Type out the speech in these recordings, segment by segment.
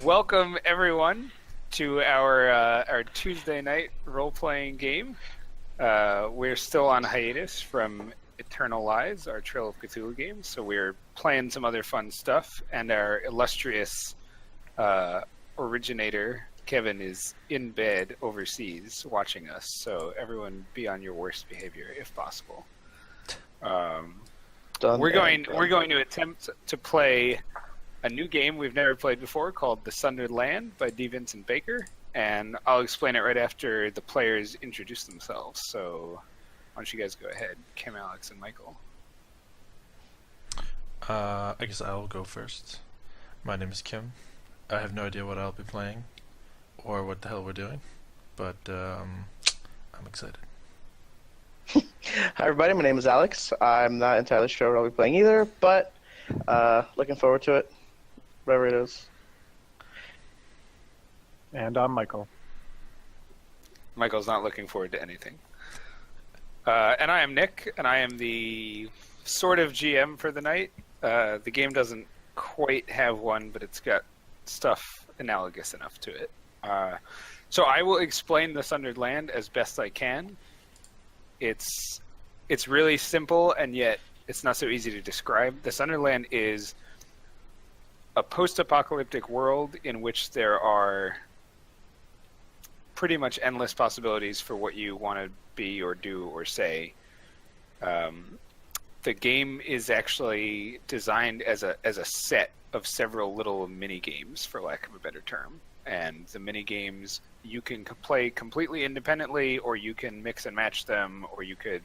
Welcome everyone to our Tuesday night role-playing game. We're still on hiatus from Eternal Lies, our Trail of Cthulhu game, so we're playing some other fun stuff, and our illustrious originator, Kevin, is in bed overseas watching us, so everyone be on your worst behavior if possible. We're going to attempt to play a new game we've never played before called The Sundered Land by D. Vincent Baker, and I'll explain it right after the players introduce themselves. So why don't you guys go ahead, Kim, Alex, and Michael. I guess I'll go first. My name is Kim. I have no idea what I'll be playing or what the hell we're doing, but I'm excited. Hi everybody, my name is Alex. I'm not entirely sure what I'll be playing either, but looking forward to it, whatever it is. And I'm Michael. Michael's not looking forward to anything. And I am Nick, and I am the sort of GM for the night. The game doesn't quite have one, but it's got stuff analogous enough to it. So I will explain the Sundered Land as best I can. It's really simple, and yet it's not so easy to describe. The Sundered Land is a post-apocalyptic world in which there are pretty much endless possibilities for what you want to be or do or say. The game is actually designed as a set of several little mini games, for lack of a better term. And the mini games you can play completely independently, or you can mix and match them, or you could,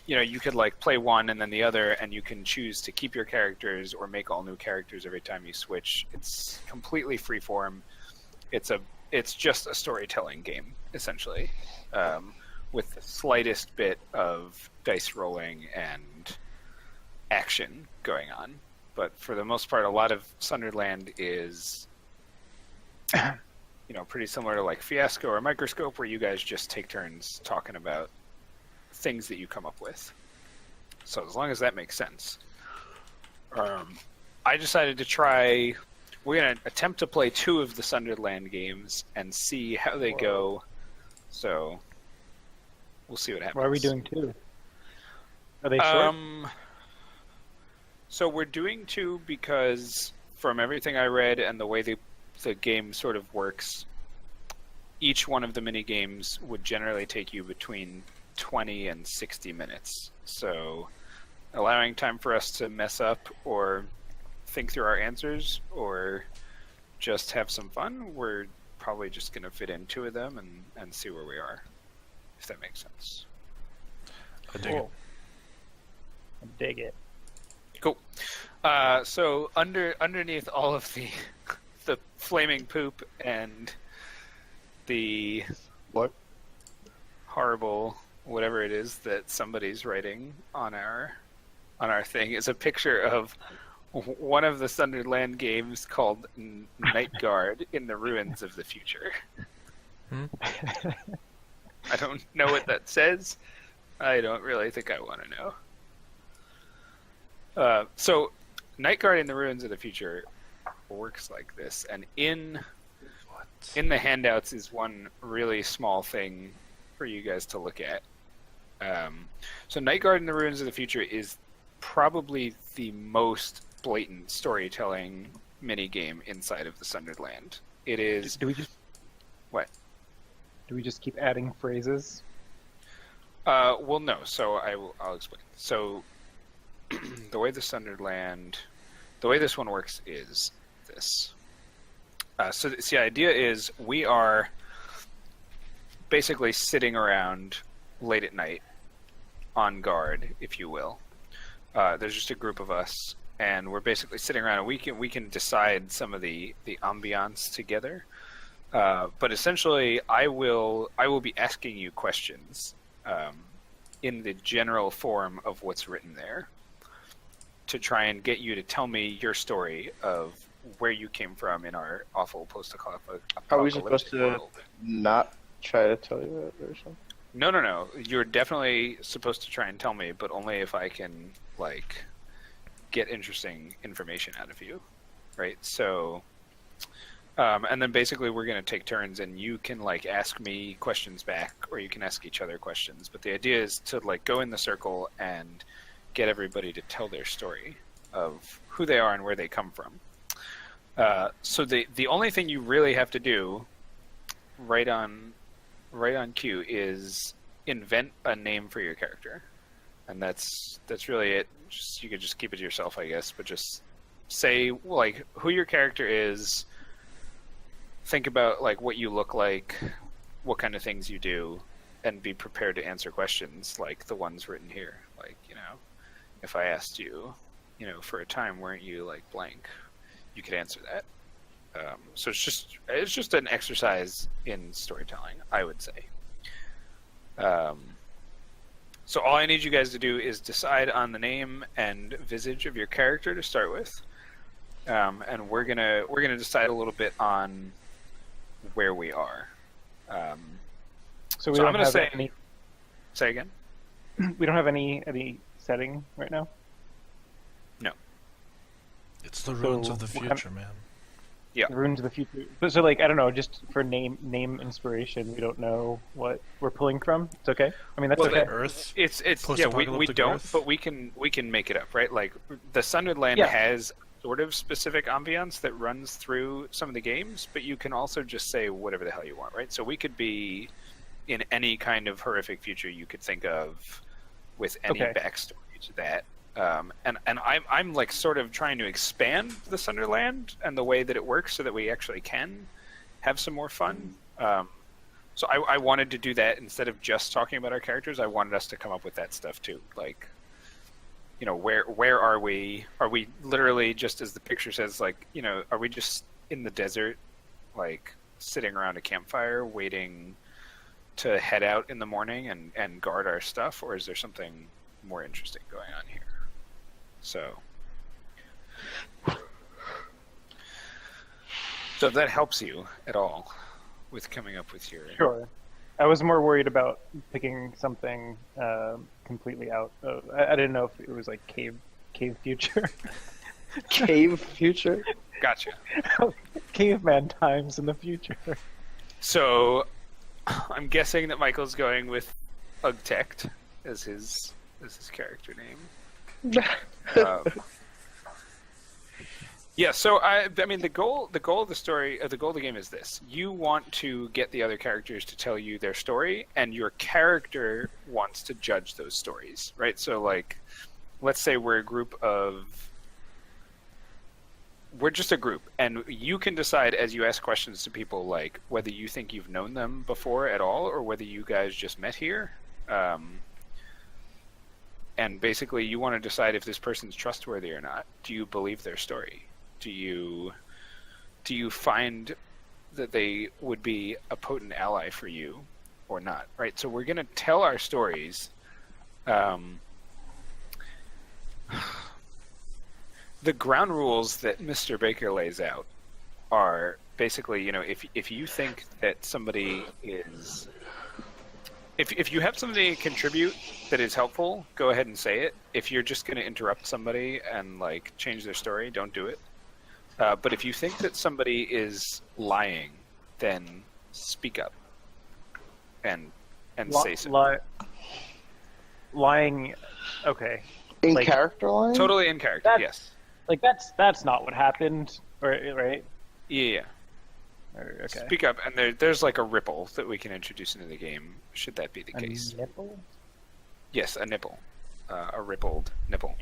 you could like play one and then the other, and you can choose to keep your characters or make all new characters every time you switch. It's completely freeform. It's just a storytelling game essentially, with the slightest bit of dice rolling and action going on. But for the most part, a lot of Sundered Land is pretty similar to like Fiasco or Microscope, where you guys just take turns talking about things that you come up with. So as long as that makes sense. I decided to try... We're going to attempt to play 2 of the Sundered Land games and see how they go. So we'll see what happens. Why are we doing 2? Are they short? So we're doing 2 because from everything I read and the way the game sort of works, each one of the mini games would generally take you between 20 and 60 minutes. So allowing time for us to mess up or think through our answers or just have some fun, we're probably just going to fit in 2 of them and see where we are, if that makes sense. I dig it. I dig it. Cool. So underneath all of the flaming poop and the What? horrible whatever it is that somebody's writing on our thing is a picture of one of the Sundered Land games called Night Guard in the Ruins of the Future. I don't know what that says. I don't really think I want to know. So Night Guard in the Ruins of the Future works like this, and in the handouts is one really small thing for you guys to look at. So Night Guard in the Ruins of the Future is probably the most blatant storytelling mini game inside of the Sundered Land. It is. Do we just? What? Do we just keep adding phrases? Well, no. So I'll explain. So the way the way this one works is this. So the idea is we are basically sitting around late at night on guard, if you will. There's just a group of us, and we're basically sitting around, and we can decide some of the ambiance together. But essentially, I will be asking you questions in the general form of what's written there, to try and get you to tell me your story of where you came from in our awful post-apocalyptic Are we supposed to world. not try to tell you that or something? No. You're definitely supposed to try and tell me, but only if I can, get interesting information out of you, right? So And then basically we're going to take turns, and you can like ask me questions back, or you can ask each other questions. But the idea is to like go in the circle and get everybody to tell their story of who they are and where they come from. So the only thing you really have to do, right on cue, is invent a name for your character, and that's really it. You could just keep it to yourself, I guess, but just say like who your character is. Think about like what you look like, what kind of things you do, and be prepared to answer questions like the ones written here. Like, if I asked you, for a time, weren't you like blank? You could answer that. So it's just an exercise in storytelling, I would say. So all I need you guys to do is decide on the name and visage of your character to start with, and we're gonna decide a little bit on where we are. So we so don't I'm gonna have say. any. Say again. We don't have any setting right now. No. It's the ruins So of the what kind future, man. Yeah. The Runes of the Future. But so like I don't know, just for name inspiration, we don't know what we're pulling from. It's okay. I mean that's Well, okay. Earth. It's we Post-apocalyptic don't, Earth? but we can make it up, right? Like the Sundered Land Yeah. has sort of specific ambiance that runs through some of the games, but you can also just say whatever the hell you want, right? So we could be in any kind of horrific future you could think of, with any Okay. backstory to that. And I'm like sort of trying to expand the Sundered Land and the way that it works so that we actually can have some more fun. So I wanted to do that instead of just talking about our characters. I wanted us to come up with that stuff too. Like, where are we? Are we literally, just as the picture says, like, are we just in the desert, like sitting around a campfire waiting to head out in the morning and guard our stuff? Or is there something more interesting going on here? So if that helps you at all with coming up with your... Sure. I was more worried about picking something completely out of. I didn't know if it was like cave future, Cave future. Gotcha. caveman times in the future. So I'm guessing that Michael's going with Ugtect as his character name. Yeah, so I mean the goal of the story, the goal of the game is this: you want to get the other characters to tell you their story, and your character wants to judge those stories, right? So like, let's say we're just a group, and you can decide as you ask questions to people like whether you think you've known them before at all, or whether you guys just met here. And basically, you want to decide if this person's trustworthy or not. Do you believe their story? Do you find that they would be a potent ally for you or not? Right. So we're going to tell our stories. The ground rules that Mr. Baker lays out are basically, if you think that somebody is... If you have somebody contribute that is helpful, go ahead and say it. If you're just going to interrupt somebody and like change their story, don't do it. But if you think that somebody is lying, then speak up and say so. Lying. Okay. In Like- character line? Totally in character. Yes. Like that's not what happened, right? Yeah. Okay. Speak up, and there's like a ripple that we can introduce into the game. Should that be the A case? nipple? Yes, a nipple, a rippled nipple.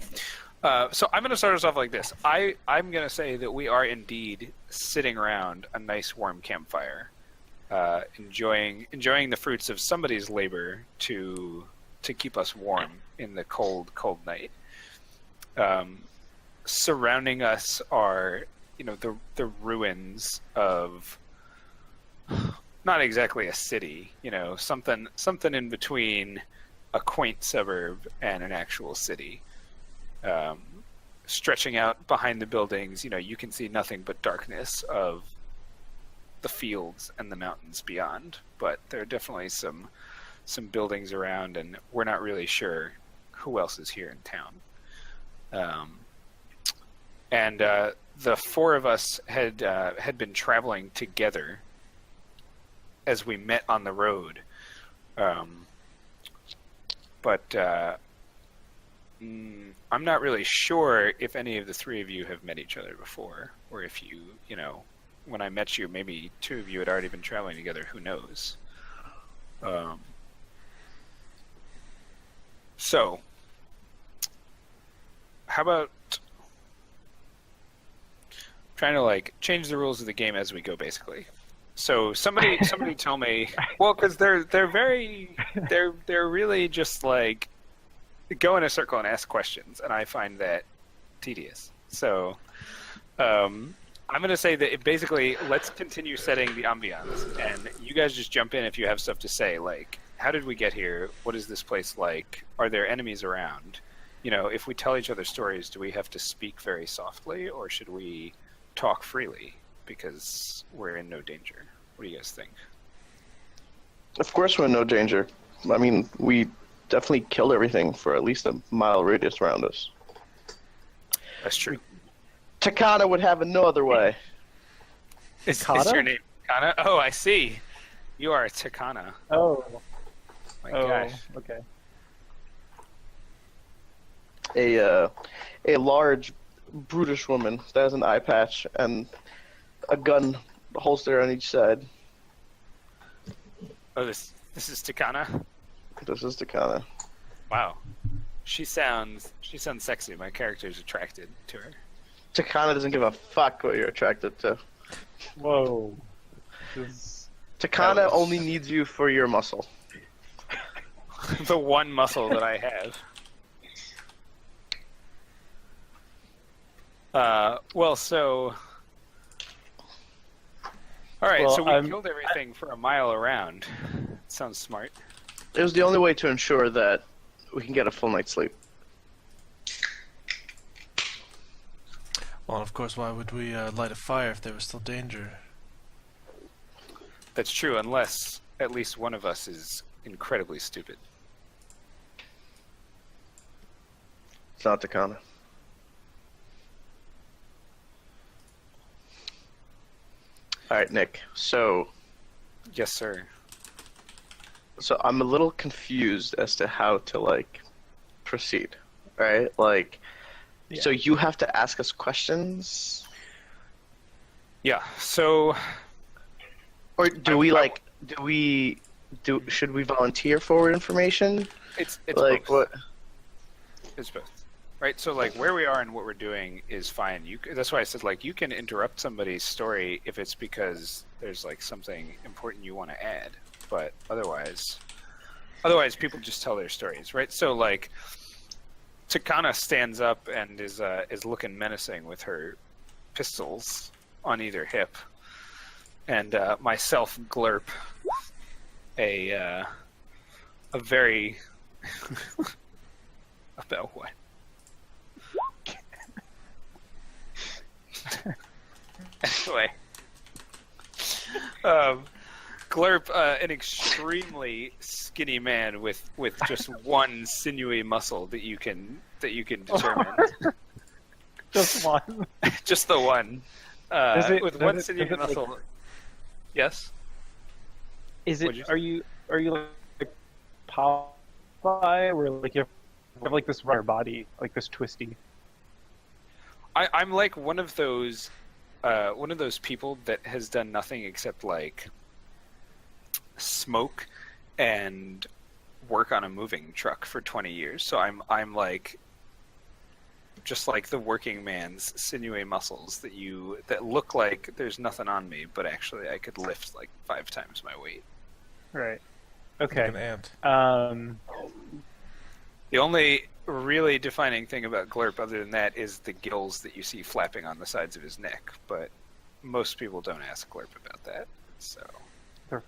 So I'm going to start us off like this. I'm going to say that we are indeed sitting around a nice warm campfire, enjoying the fruits of somebody's labor to keep us warm in the cold night. Surrounding us are the ruins of not exactly a city, something in between a quaint suburb and an actual city. Stretching out behind the buildings, you can see nothing but darkness of the fields and the mountains beyond. But there are definitely some buildings around, and we're not really sure who else is here in town. and the four of us had been traveling together as we met on the road. But I'm not really sure if any of the three of you have met each other before, or if you know, when I met you, maybe two of you had already been traveling together. Who knows? So, how about trying to like change the rules of the game as we go, basically? So somebody tell me. Well, because they're really just like go in a circle and ask questions, and I find that tedious. So I'm going to say that basically let's continue setting the ambiance, and you guys just jump in if you have stuff to say, like how did we get here? What is this place like? Are there enemies around? You know, if we tell each other stories, do we have to speak very softly, or should we talk freely because we're in no danger? What do you guys think? Of course we're in no danger. I mean, we definitely killed everything for at least a mile radius around us. That's true. Takana would have it no other way. Is your name Takana? Oh, I see. You are a Takana. Oh. My gosh. Okay. A large, brutish woman that has an eye patch and a gun holster on each side. Oh, this is Takana? This is Takana. Wow. She sounds sexy. My character's attracted to her. Takana doesn't give a fuck what you're attracted to. Whoa. Takana only needs you for your muscle. The one muscle that I have. Well, so... Alright, Well, so we killed everything for a mile around. Sounds smart. It was the only way to ensure that we can get a full night's sleep. Well, of course, why would we light a fire if there was still danger? That's true, unless at least one of us is incredibly stupid. It's not Takana. Alright, Nick. So Yes, sir. I'm a little confused as to how to, like, proceed. Right? Like, Yeah. So you have to ask us questions? Yeah, so... Or should we volunteer forward information? It's Like, both. what? It's both. Right, so like where we are and what we're doing is fine. That's why I said like you can interrupt somebody's story if it's because there's like something important you want to add, but otherwise people just tell their stories, right? So like Takana stands up and is looking menacing with her pistols on either hip, and myself glurp a very about what? Anyway, Glurp, an extremely skinny man with just one sinewy muscle that you can determine. Just one. Just the one. With one sinewy muscle. Like, yes. is What'd you it? say? Are you like Popeye, where like you have like this rubber body, like this twisty? I'm like one of those people that has done nothing except like smoke and work on a moving truck for 20 years. So I'm like just like the working man's sinewy muscles that look like there's nothing on me, but actually I could lift like 5 times my weight. Right. Okay. Like an ant. The only really defining thing about Glurp other than that is the gills that you see flapping on the sides of his neck, but most people don't ask Glurp about that. So They're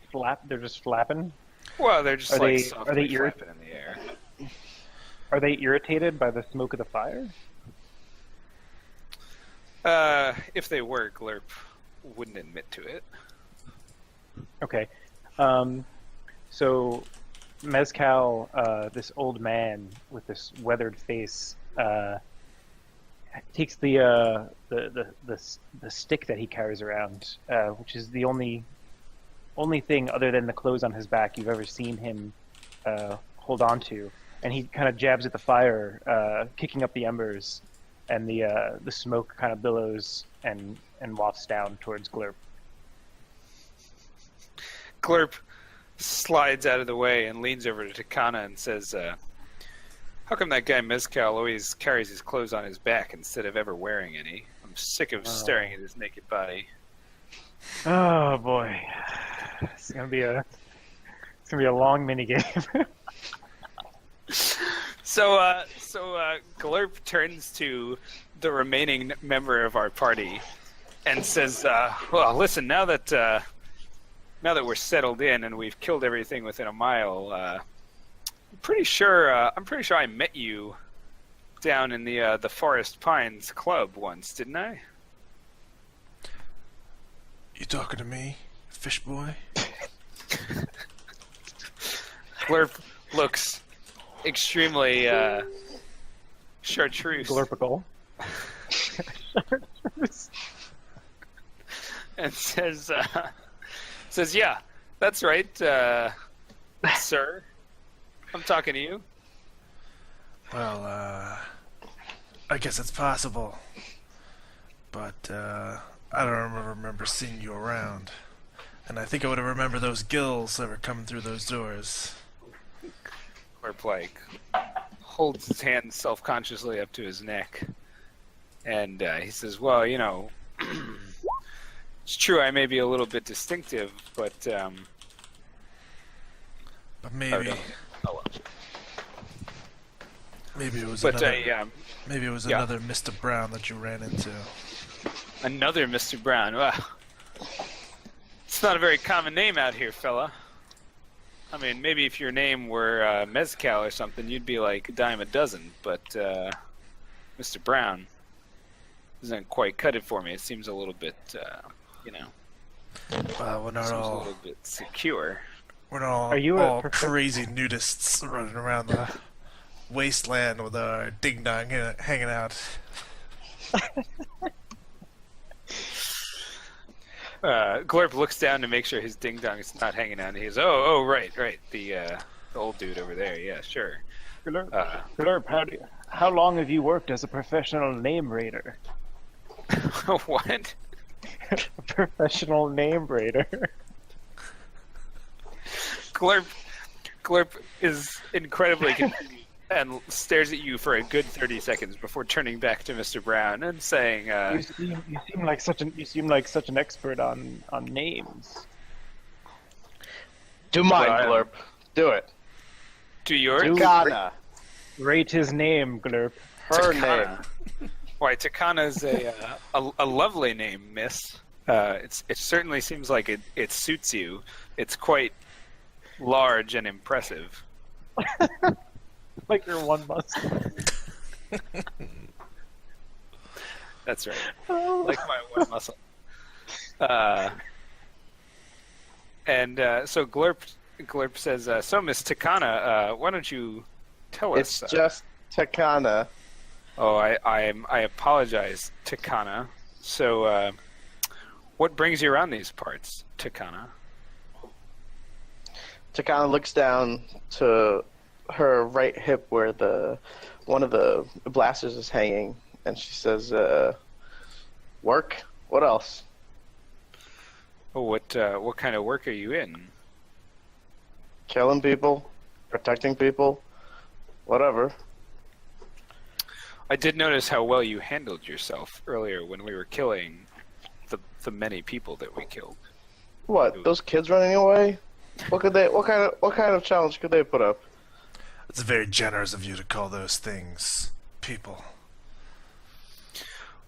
just flapping. well, they're just Are like they- softly are they flapping in the air. Are they irritated by the smoke of the fire? If they were, Glurp wouldn't admit to it. Okay. So Mezcal, this old man with this weathered face, takes the stick that he carries around, which is the only thing other than the clothes on his back you've ever seen him hold on to, and he kind of jabs at the fire, kicking up the embers, and the smoke kind of billows and wafts down towards Glurp. Glurp slides out of the way and leans over to Takana and says, how come that guy Mezcal always carries his clothes on his back instead of ever wearing any? I'm sick of staring at his naked body. Oh boy, it's gonna be a long minigame. So Glurp turns to the remaining member of our party and says, well, listen, now that we're settled in and we've killed everything within a mile, I'm pretty sure I met you down in the Forest Pines Club once, didn't I? You talking to me, fish boy? Glurp looks extremely chartreuse. Glurpical. And says, yeah, that's right, sir. I'm talking to you. Well, I guess it's possible. But, I don't remember seeing you around. And I think I would have remembered those gills that were coming through those doors. Glurp, like, holds his hand self-consciously up to his neck. And he says, well, you know, it's true I may be a little bit distinctive, but maybe... Oh, well. Maybe it was But, another Mr. Brown that you ran into. Another Mr. Brown. Well, it's not a very common name out here, fella. I mean, maybe if your name were Mezcal or something, you'd be like a dime a dozen. But Mr. Brown doesn't quite cut it for me. It seems a little bit, Well, we're not seems all... a little bit secure. We're not Are you all a crazy nudists running around the wasteland with our ding-dong hanging out. Glurp looks down to make sure his ding-dong is not hanging out. And he goes, oh, right. The old dude over there. Yeah, sure. Glurp, how long have you worked as a professional name raider? What? A professional name raider. Glurp is incredibly confused and stares at you for a good 30 seconds before turning back to Mr. Brown and saying, You seem like such an expert on names. Do mine, Well, Glurp. Do it. do yours? Takana. Rate his name, Glurp. Her Takana. name. Why, Takana's a lovely name, miss. It certainly seems like it suits you. It's quite large and impressive. Like your one muscle. That's right. Like my one muscle. So Glurp says, so Miss Takana, why don't you tell us? It's just Takana. Oh, I apologize, Takana. So, what brings you around these parts, Takana? Takana looks down to her right hip where one of the blasters is hanging, and she says, work? What else? Oh, what kind of work are you in? Killing people? Protecting people? Whatever. I did notice how well you handled yourself earlier when we were killing the many people that we killed. What? Those kids running away? What kind of challenge could they put up? It's very generous of you to call those things people.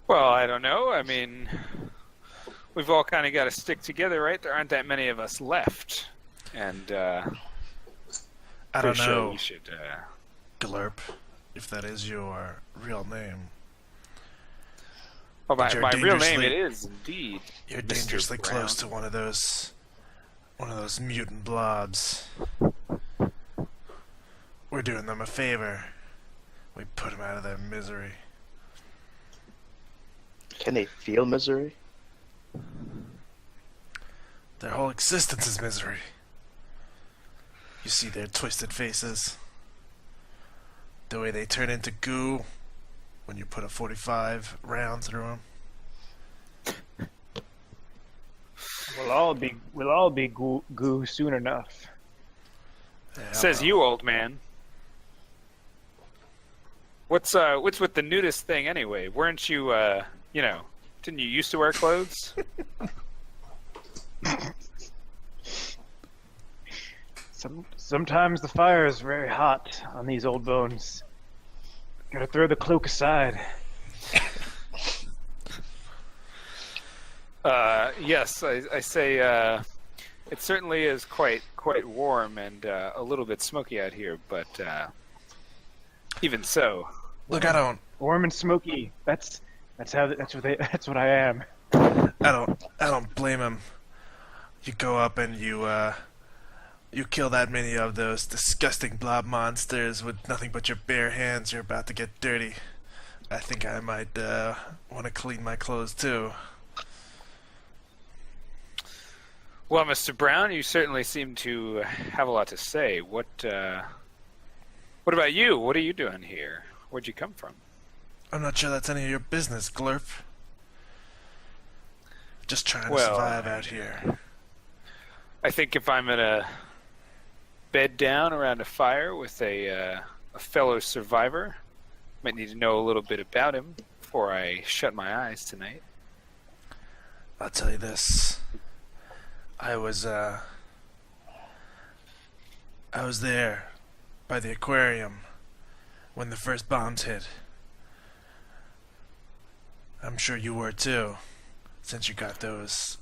Well, I don't know. I mean, we've all kind of got to stick together, right? There aren't that many of us left, and I don't sure know, we should. Glurp, if that is your real name. Well, But you're my real name dangerously- it is indeed. You're Mr. dangerously Brown. close to one of those mutant blobs. We're doing them a favor. We put them out of their misery. Can they feel misery? Their whole existence is misery. You see their twisted faces. The way they turn into goo when you put a 45 round through them. We'll all be goo soon enough. Yeah, Says well, you, old man. What's with the nudist thing anyway? Weren't you didn't you used to wear clothes? Sometimes the fire is very hot on these old bones. Gotta throw the cloak aside. Yes, I say it certainly is quite warm and a little bit smoky out here, but even so, look, I Warm and smoky. That's what I am. don't blame him. You go up and you kill that many of those disgusting blob monsters with nothing but your bare hands. You're about to get dirty. I think I might want to clean my clothes too. well, Mr. Brown, you certainly seem to have a lot to say. What about you? What are you doing here? Where'd you come from? I'm not sure that's any of your business, Glurp. Just trying to Well, survive out here. I think if I'm gonna bed down around a fire with a fellow survivor, might need to know a little bit about him before I shut my eyes tonight. I'll tell you this. I was there by the aquarium when the first bombs hit. I'm sure you were too, since you got those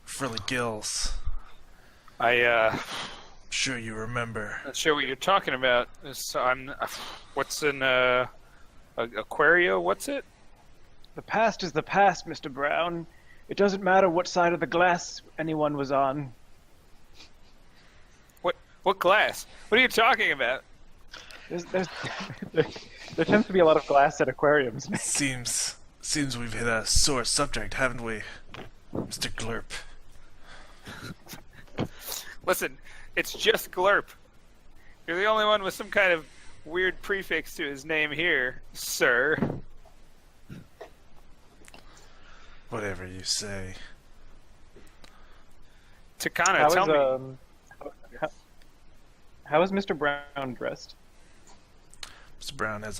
frilly gills. I'm Sure you remember. not sure what you're talking about. What's an aquario? What's it? The past is the past, Mr. Brown. It doesn't matter what side of the glass anyone was on. What glass? What are you talking about? There tends to be a lot of glass at aquariums. Seems we've hit a sore subject, haven't we, Mr. Glurp? Listen, it's just Glurp. You're the only one with some kind of weird prefix to his name here, sir. Whatever you say. Takana, tell me. How is Mr. Brown dressed? Mr. Brown is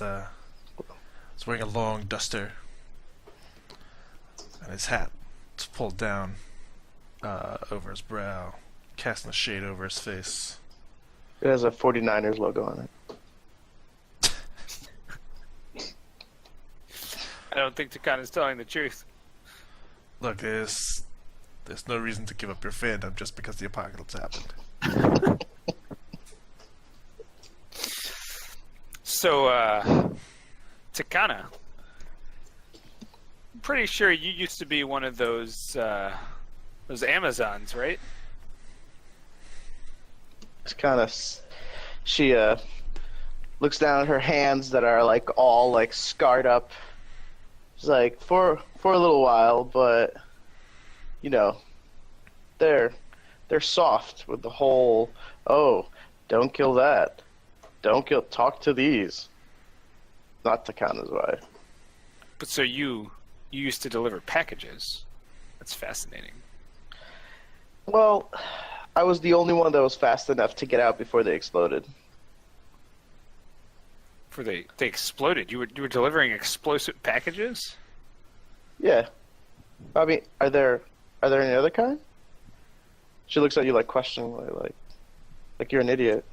wearing a long duster, and his hat is pulled down over his brow, casting a shade over his face. It has a 49ers logo on it. I don't think Takana's telling the truth. Look, there's no reason to give up your fandom just because the apocalypse happened. So, Takana, I'm pretty sure you used to be one of those Amazons, right? It's kind of. She looks down at her hands that are like all like scarred up. She's like, for a little while, but you know, they're soft with the whole. Oh, don't kill that. Don't kill. Talk to these. Not Takana's wife. But so you used to deliver packages. That's fascinating. Well, I was the only one that was fast enough to get out before they exploded. For they exploded. You were delivering explosive packages? Yeah. I mean, are there any other kind? She looks at you like questioningly, like you're an idiot.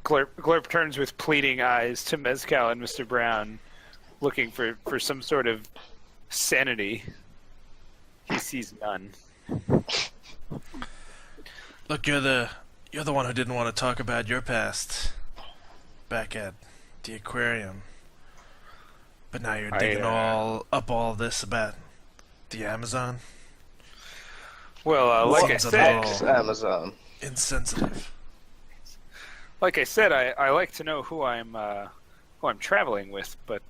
Glurp turns with pleading eyes to Mezcal and Mr. Brown, looking for some sort of sanity. He sees none. Look, you're the one who didn't want to talk about your past back at the aquarium. But now you're digging all this about the Amazon. Well, like I Sounds a said, little Amazon. insensitive. like I said, I like to know who I'm traveling with, but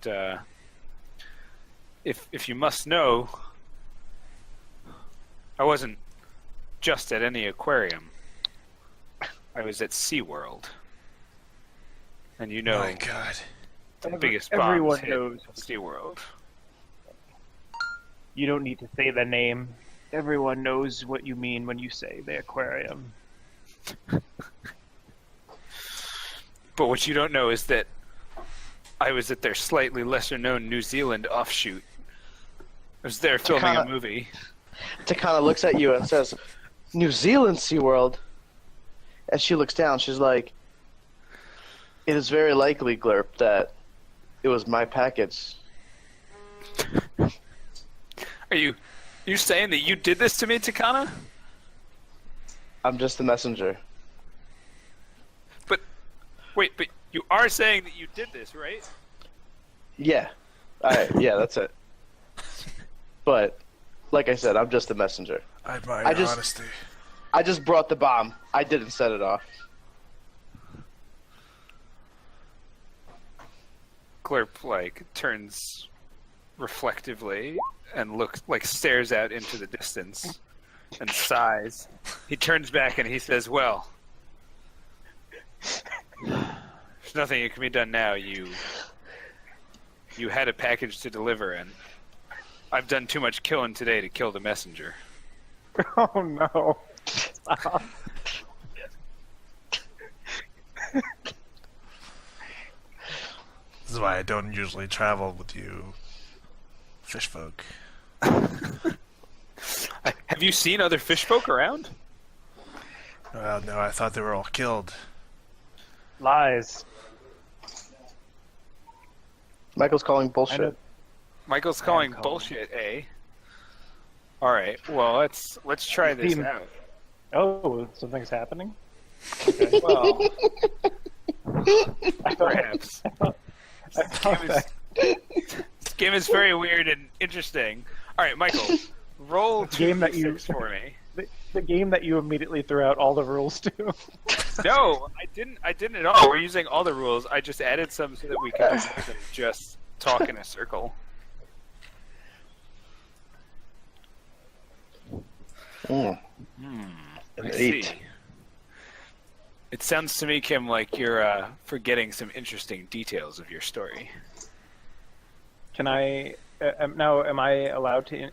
if you must know, I wasn't just at any aquarium. I was at SeaWorld. And you know, My God. the biggest bombs everyone hit knows. SeaWorld. You don't need to say the name. Everyone knows what you mean when you say the aquarium. But what you don't know is that I was at their slightly lesser-known New Zealand offshoot. I was there filming a movie. Takana looks at you and says, New Zealand SeaWorld. As she looks down, she's like, it is very likely, Glurp, that it was my package. Are you saying that you did this to me, Takana? I'm just the messenger. But you are saying that you did this, right? Yeah. Yeah, that's it. But, like I said, I'm just the messenger. I admire your honesty. I just brought the bomb. I didn't set it off. Glurp, turns reflectively and stares out into the distance and sighs. He turns back and he says, well, there's nothing that can be done now. You had a package to deliver, and I've done too much killing today to kill the messenger. Oh no. Stop. This is why I don't usually travel with you fish folk. Have you seen other fish folk around? Well, no, I thought they were all killed. Lies. Michael's calling bullshit. Michael's calling bullshit, eh? Alright, well, let's try this out. Oh, something's happening? Okay. Well, perhaps. This game is very weird and interesting. Alright, Michael, roll 2d6 for me. The game that you immediately threw out all the rules to. No, I didn't at all. We're using all the rules. I just added some so that we could just talk in a circle. An I 8. see. It sounds to me, Kim, like you're forgetting some interesting details of your story. Can I now? Am I allowed to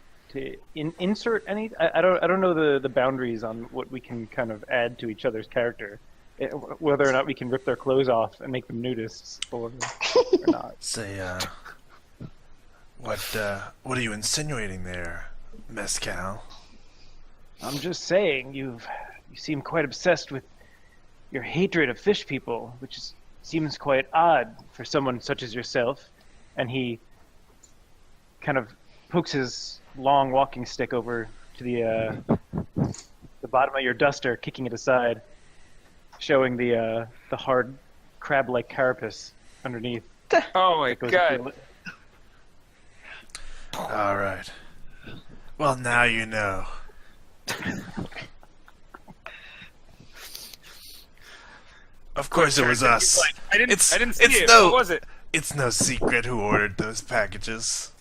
insert any? I don't know the boundaries on what we can kind of add to each other's character, whether or not we can rip their clothes off and make them nudists or not. Say, what are you insinuating there, Mescal? I'm just saying you seem quite obsessed with your hatred of fish people, which seems quite odd for someone such as yourself. And he kind of pokes his long walking stick over to the bottom of your duster, kicking it aside, showing the hard crab-like carapace underneath. Oh my god! All right. Well, now you know. Of course it was us. I didn't see it. No, What was it? It's no secret who ordered those packages.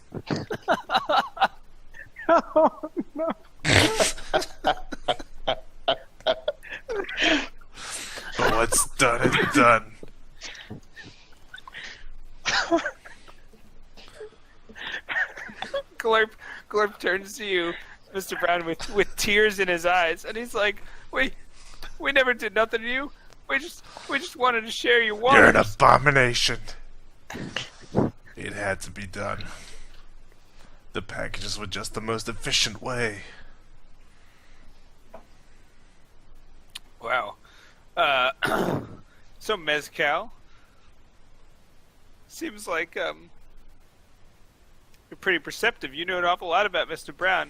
Oh, no. But what's done is done. Glurp turns to you, Mr. Brown, with tears in his eyes, and he's like, we never did nothing to you. We just wanted to share your waters. You're an abomination. It had to be done. The packages were just the most efficient way. Wow. So Mezcal, seems like you're pretty perceptive. You know an awful lot about Mr. Brown.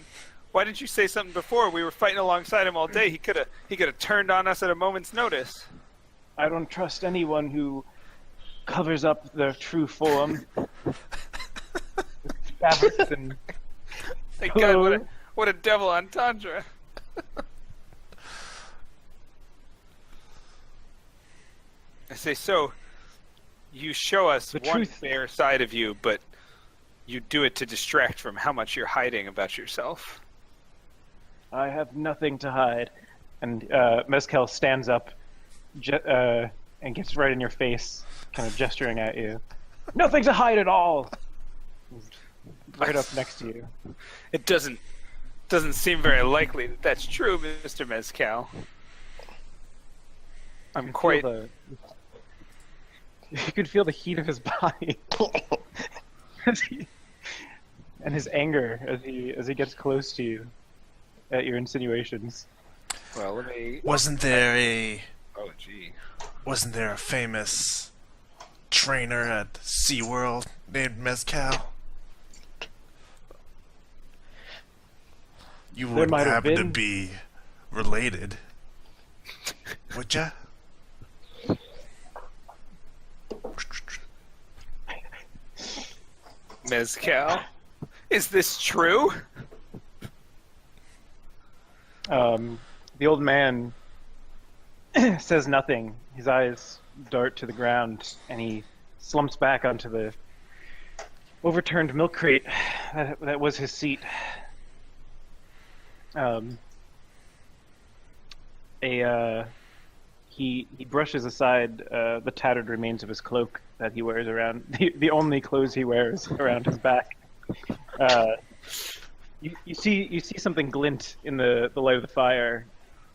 Why didn't you say something before? We were fighting alongside him all day. He could have turned on us at a moment's notice. I don't trust anyone who covers up their true form. Fabrics and Thank God, what a double entendre. I say, so you show us The one truth. fair side of you, but you do it to distract from how much you're hiding about yourself. I have nothing to hide. And Mezcal stands up and gets right in your face, kind of gesturing at you. Nothing to hide at all! He's right up next to you. It doesn't seem very likely that that's true, Mr. Mezcal. I'm quite... You could feel the heat of his body. And his anger as he gets close to you at your insinuations. Well, let me... Wasn't there a famous trainer at SeaWorld named Mezcal? You wouldn't might have happen to been. be related, would ya? Mezcal? Is this true? The old man says nothing. His eyes dart to the ground, and he slumps back onto the overturned milk crate that was his seat. He brushes aside the tattered remains of his cloak that he wears around the only clothes he wears around his back. You see something glint in the light of the fire.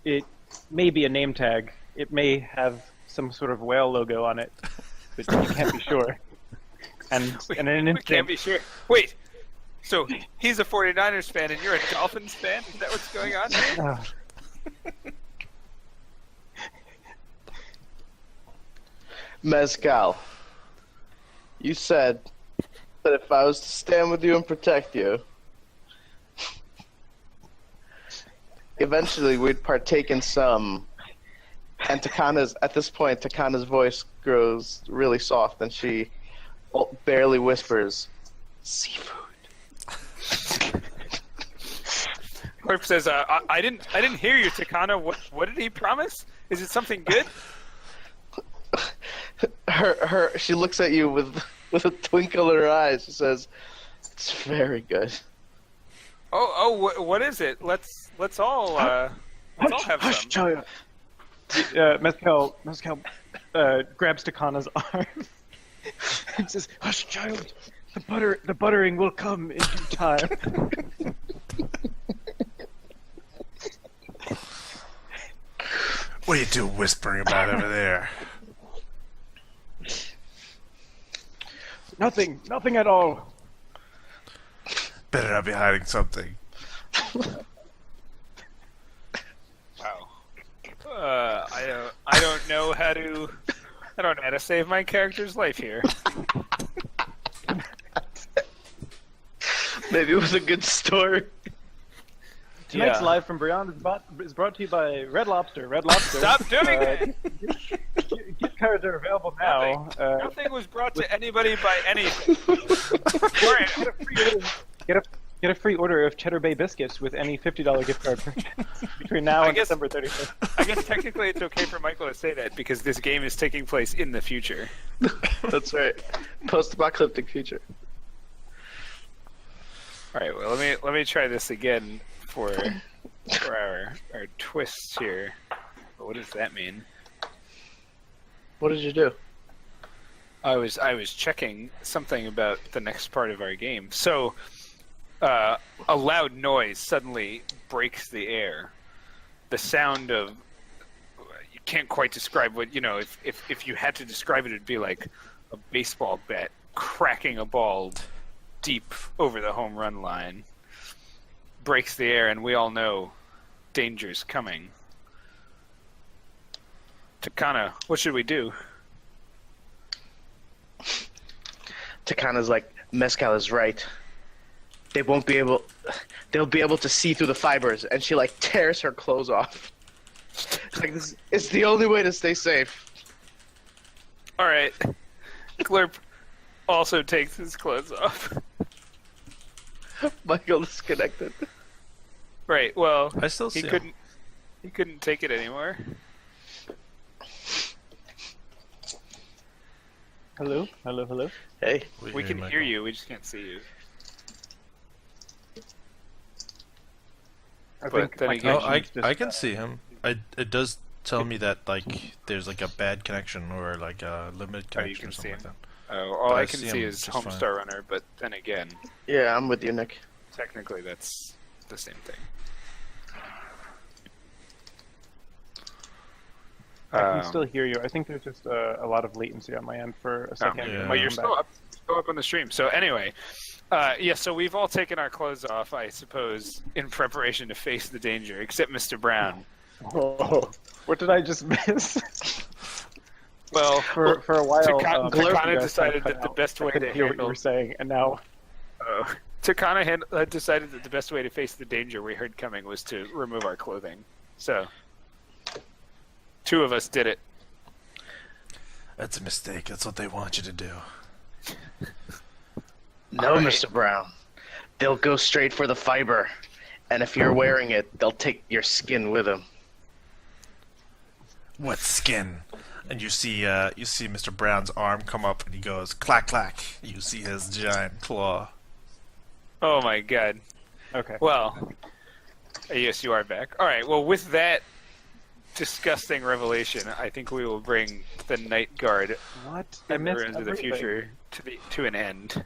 It may be a name tag. It may have some sort of whale logo on it, but you can't be sure. And in an We instant, can't be sure. Wait, so he's a 49ers fan and you're a Dolphins fan? Is that what's going on here? Mezcal, you said that if I was to stand with you and protect you, eventually we'd partake in some. And at this point, Takana's voice grows really soft, and she barely whispers, "Seafood." Corp says, I didn't hear you, Takana. What did he promise? Is it something good? She looks at you with a twinkle in her eyes. She says, "It's very good." What is it? Let's all have some. Chaya. Mezcal grabs Takana's arm and says, "Hush, child. The buttering will come in due time." What are you two whispering about over there? Nothing at all. Better not be hiding something. Wow. I don't know how to save my character's life here. Maybe it was a good story. Tonight's Yeah. Live from Beyond is brought to you by Red Lobster. Red Lobster. Stop doing it! Gift cards are available now. Nothing was brought to anybody by anything. Alright. Get a free order of Cheddar Bay biscuits with any $50 gift card purchase between now and December 31st. I guess technically it's okay for Michael to say that because this game is taking place in the future. That's right. Post-apocalyptic future. All right, well let me try this again for our twists here. What does that mean? What did you do? I was checking something about the next part of our game. So, a loud noise suddenly breaks the air. The sound of you can't quite describe what if you had to describe it, it'd be like a baseball bat cracking a ball deep over the home run line. Breaks the air, and we all know danger's coming. Takana, what should we do? Takana's like, Mezcal is right. They'll be able to see through the fibers, and she like tears her clothes off. It's like this. It's the only way to stay safe. All right. Glurp also takes his clothes off. Michael disconnected. Right. Well, I still see he him. couldn't take it anymore. Hello? Hey, We can hear you. We just can't see you. I But think then my again- Oh, connection's just, I can see him. It does tell me that like there's like a bad connection or like a limited Oh, you connection can or see something like him. that. All But I I can see see him is just fine. Homestar Runner, but then again, Yeah, I'm with you, Nick. technically that's the same thing. I can Um, still hear you. I think there's just a lot of latency on my end for a second. Yeah. Well, you're Come still back. up on the stream. So anyway, yeah. So we've all taken our clothes off, I suppose, in preparation to face the danger, except Mr. Brown. Whoa. What did I just miss? Well, For a while, Takana you guys kinda decided cut that the out. best I way couldn't to hear what you handle were saying, and now Takana had decided that the best way to face the danger we heard coming was to remove our clothing. So, two of us did it. That's a mistake. That's what they want you to do. No, Alright. Mr. Brown. They'll go straight for the fiber, and if you're wearing it, they'll take your skin with them. What skin? And you see Mr. Brown's arm come up, and he goes clack clack. You see his giant claw. Oh my god. okay. Well, yes, you are back. All right. Well, with that disgusting revelation, I think we will bring the Night Guard What? I in the missed Ruins of the everything. Future to an end.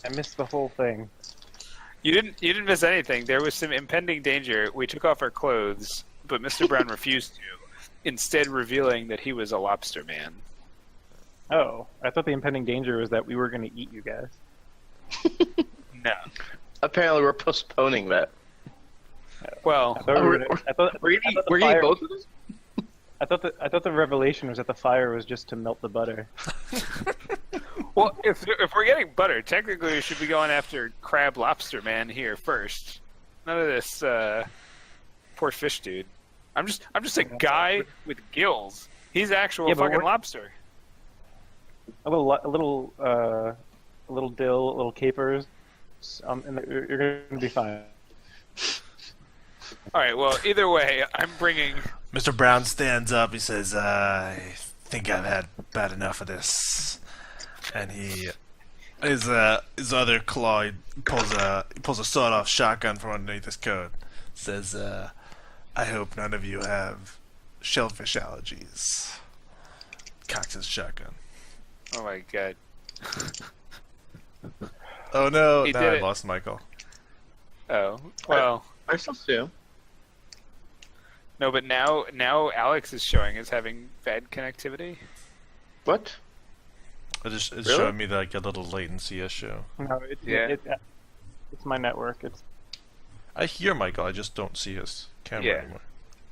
I missed the whole thing. You didn't miss anything. There was some impending danger. We took off our clothes, but Mr. Brown refused to, instead revealing that he was a lobster man. Oh, I thought the impending danger was that we were going to eat you guys. No. Apparently, we're postponing that. Well, I thought we were we're- gonna, I thought, We're I eating, thought the we're eating fire- both of them? I thought the revelation was that the fire was just to melt the butter. well, if we're getting butter, technically we should be going after Crab Lobster Man here first. None of this poor fish dude. I'm just a guy with gills. He's actual Yeah, but fucking we're- lobster. A little dill, a little capers, and you're going to be fine. All right. Well, either way, I'm bringing. Mr. Brown stands up. He says, "I think I've had bad enough of this." And his other claw, he pulls a sawed-off shotgun from underneath his coat. Says, "I hope none of you have shellfish allergies." Cocks his shotgun. Oh my god. Oh no! He Now did I it. lost Michael. Oh well. I still see him. No, but now Alex is showing as having bad connectivity. What? It's Really? showing me like a little latency issue. No, Yeah. it's my network. It's I hear Michael. I just don't see his camera Yeah. anymore.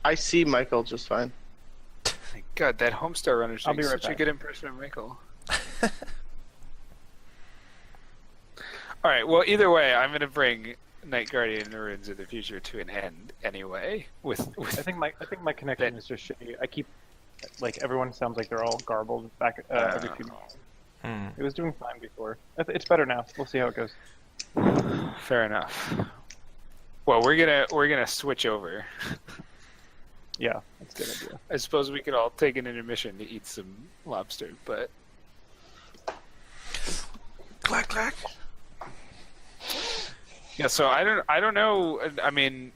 I see Michael just fine. My god, that Homestar Runner's I'll doing be right such a back. good impression of Michael. All right. Well, either way, I'm going to bring Night Guardian and the Ruins of the Future to an end anyway. With I think my connection is just shitty. I keep everyone sounds like they're all garbled back every few minutes. It was doing fine before. It's better now. We'll see how it goes. fair enough. Well, we're gonna switch over. Yeah, that's a good idea. I suppose we could all take an intermission to eat some lobster, but Clack clack. yeah. So I don't know. I mean,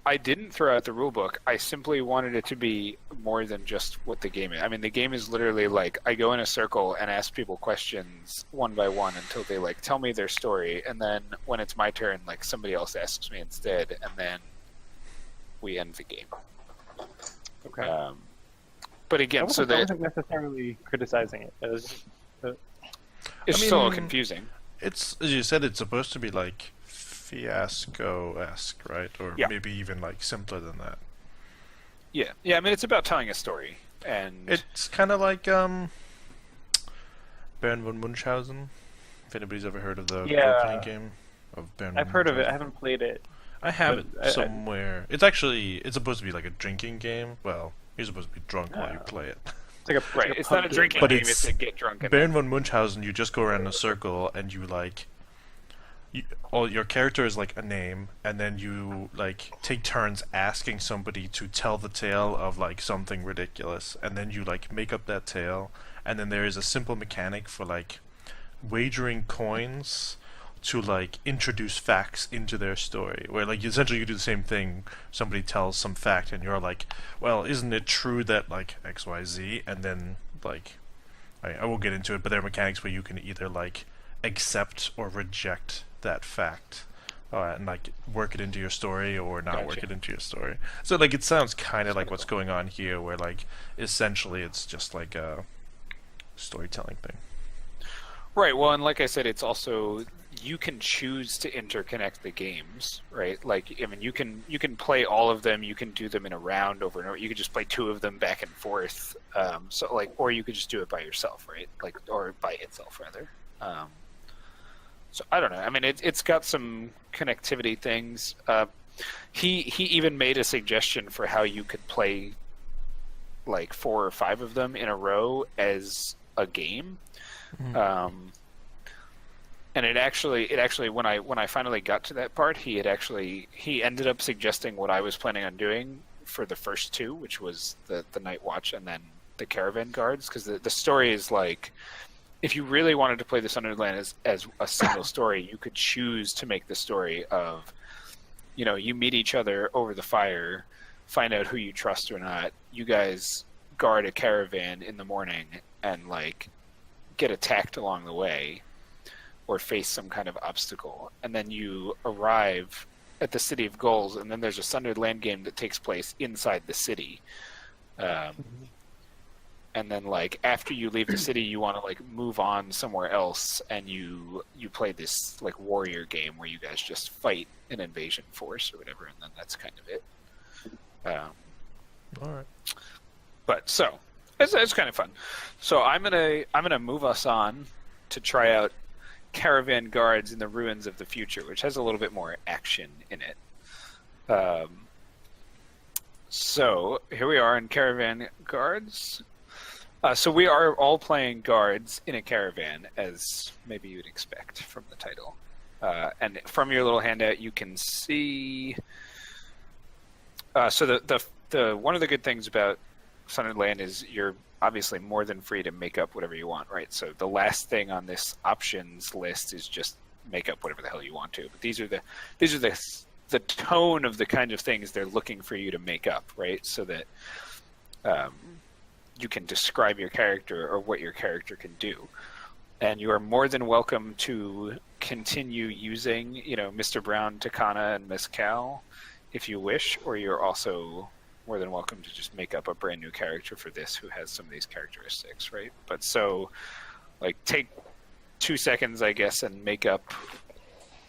I didn't throw out the rule book. I simply wanted it to be more than just what the game is. I mean, the game is literally like I go in a circle and ask people questions one by one until they like tell me their story, and then when it's my turn, like somebody else asks me instead, and then we end the game. Okay. But I again, so that wasn't necessarily criticizing it. It was just, it's I still mean- confusing. It's, as you said, it's supposed to be like Fiasco-esque, right? Or Yeah. maybe even like simpler than that. Yeah. I mean, it's about telling a story, and It's kind of like Baron von Munchausen. If anybody's ever heard of the Yeah. role-playing game of Baron I've von heard of it. I Munchausen. haven't played it. I have but it somewhere. It's supposed to be like a drinking game. Well, you're supposed to be drunk while you Oh. play it. It's like a right. like It's not a pub drinking But game. it's It's to get drunk. And Baron von Munchausen, you just go around in a circle and you all your character is like a name, and then you like take turns asking somebody to tell the tale of like something ridiculous, and then you like make up that tale, and then there is a simple mechanic for like wagering coins to like introduce facts into their story. Where like essentially you do the same thing. Somebody tells some fact, and you're like, "Well, isn't it true that like X, Y, Z?" And then like, I won't get into it, but there are mechanics where you can either like accept or reject that fact. And like work it into your story or not work Gotcha. it into your story. So like it sounds kind of like what's going on here, where like essentially it's just like a storytelling thing. Right. Well, and like I said, it's also you can choose to interconnect the games, right? Like, I mean, you can play all of them. You can do them in a round over and over. You could just play two of them back and forth. So like, or you could just do it by yourself, right? Like, or by itself rather. So I don't know. I mean, it's got some connectivity things. He even made a suggestion for how you could play like 4 or 5 of them in a row as a game. And it actually when I finally got to that part, he ended up suggesting what I was planning on doing for the first 2, which was the Night Watch and then the Caravan Guards, because the story is like, if you really wanted to play the Sundered Land as a single story, you could choose to make the story of, you meet each other over the fire, find out who you trust or not. You guys guard a caravan in the morning and like get attacked along the way or face some kind of obstacle. And then you arrive at the City of Goals, and then there's a Sundered Land game that takes place inside the city. And then like after you leave the city, you want to like move on somewhere else, and you play this like warrior game where you guys just fight an invasion force or whatever, and then that's kind of it. All right. But so it's kind of fun. So I'm gonna move us on to try out Caravan Guards in the Ruins of the Future, which has a little bit more action in it. So here we are in Caravan Guards. So we are all playing guards in a caravan, as maybe you'd expect from the title. And from your little handout, you can see. So the one of the good things about Sundered Land is you're obviously more than free to make up whatever you want, right? So the last thing on this options list is just make up whatever the hell you want to. But these are the tone of the kind of things they're looking for you to make up, right? So that you can describe your character or what your character can do. And you are more than welcome to continue using, Mr. Brown, Takana, and Miss Cal if you wish, or you're also more than welcome to just make up a brand new character for this who has some of these characteristics, right? But so, like, take 2 seconds, I guess, and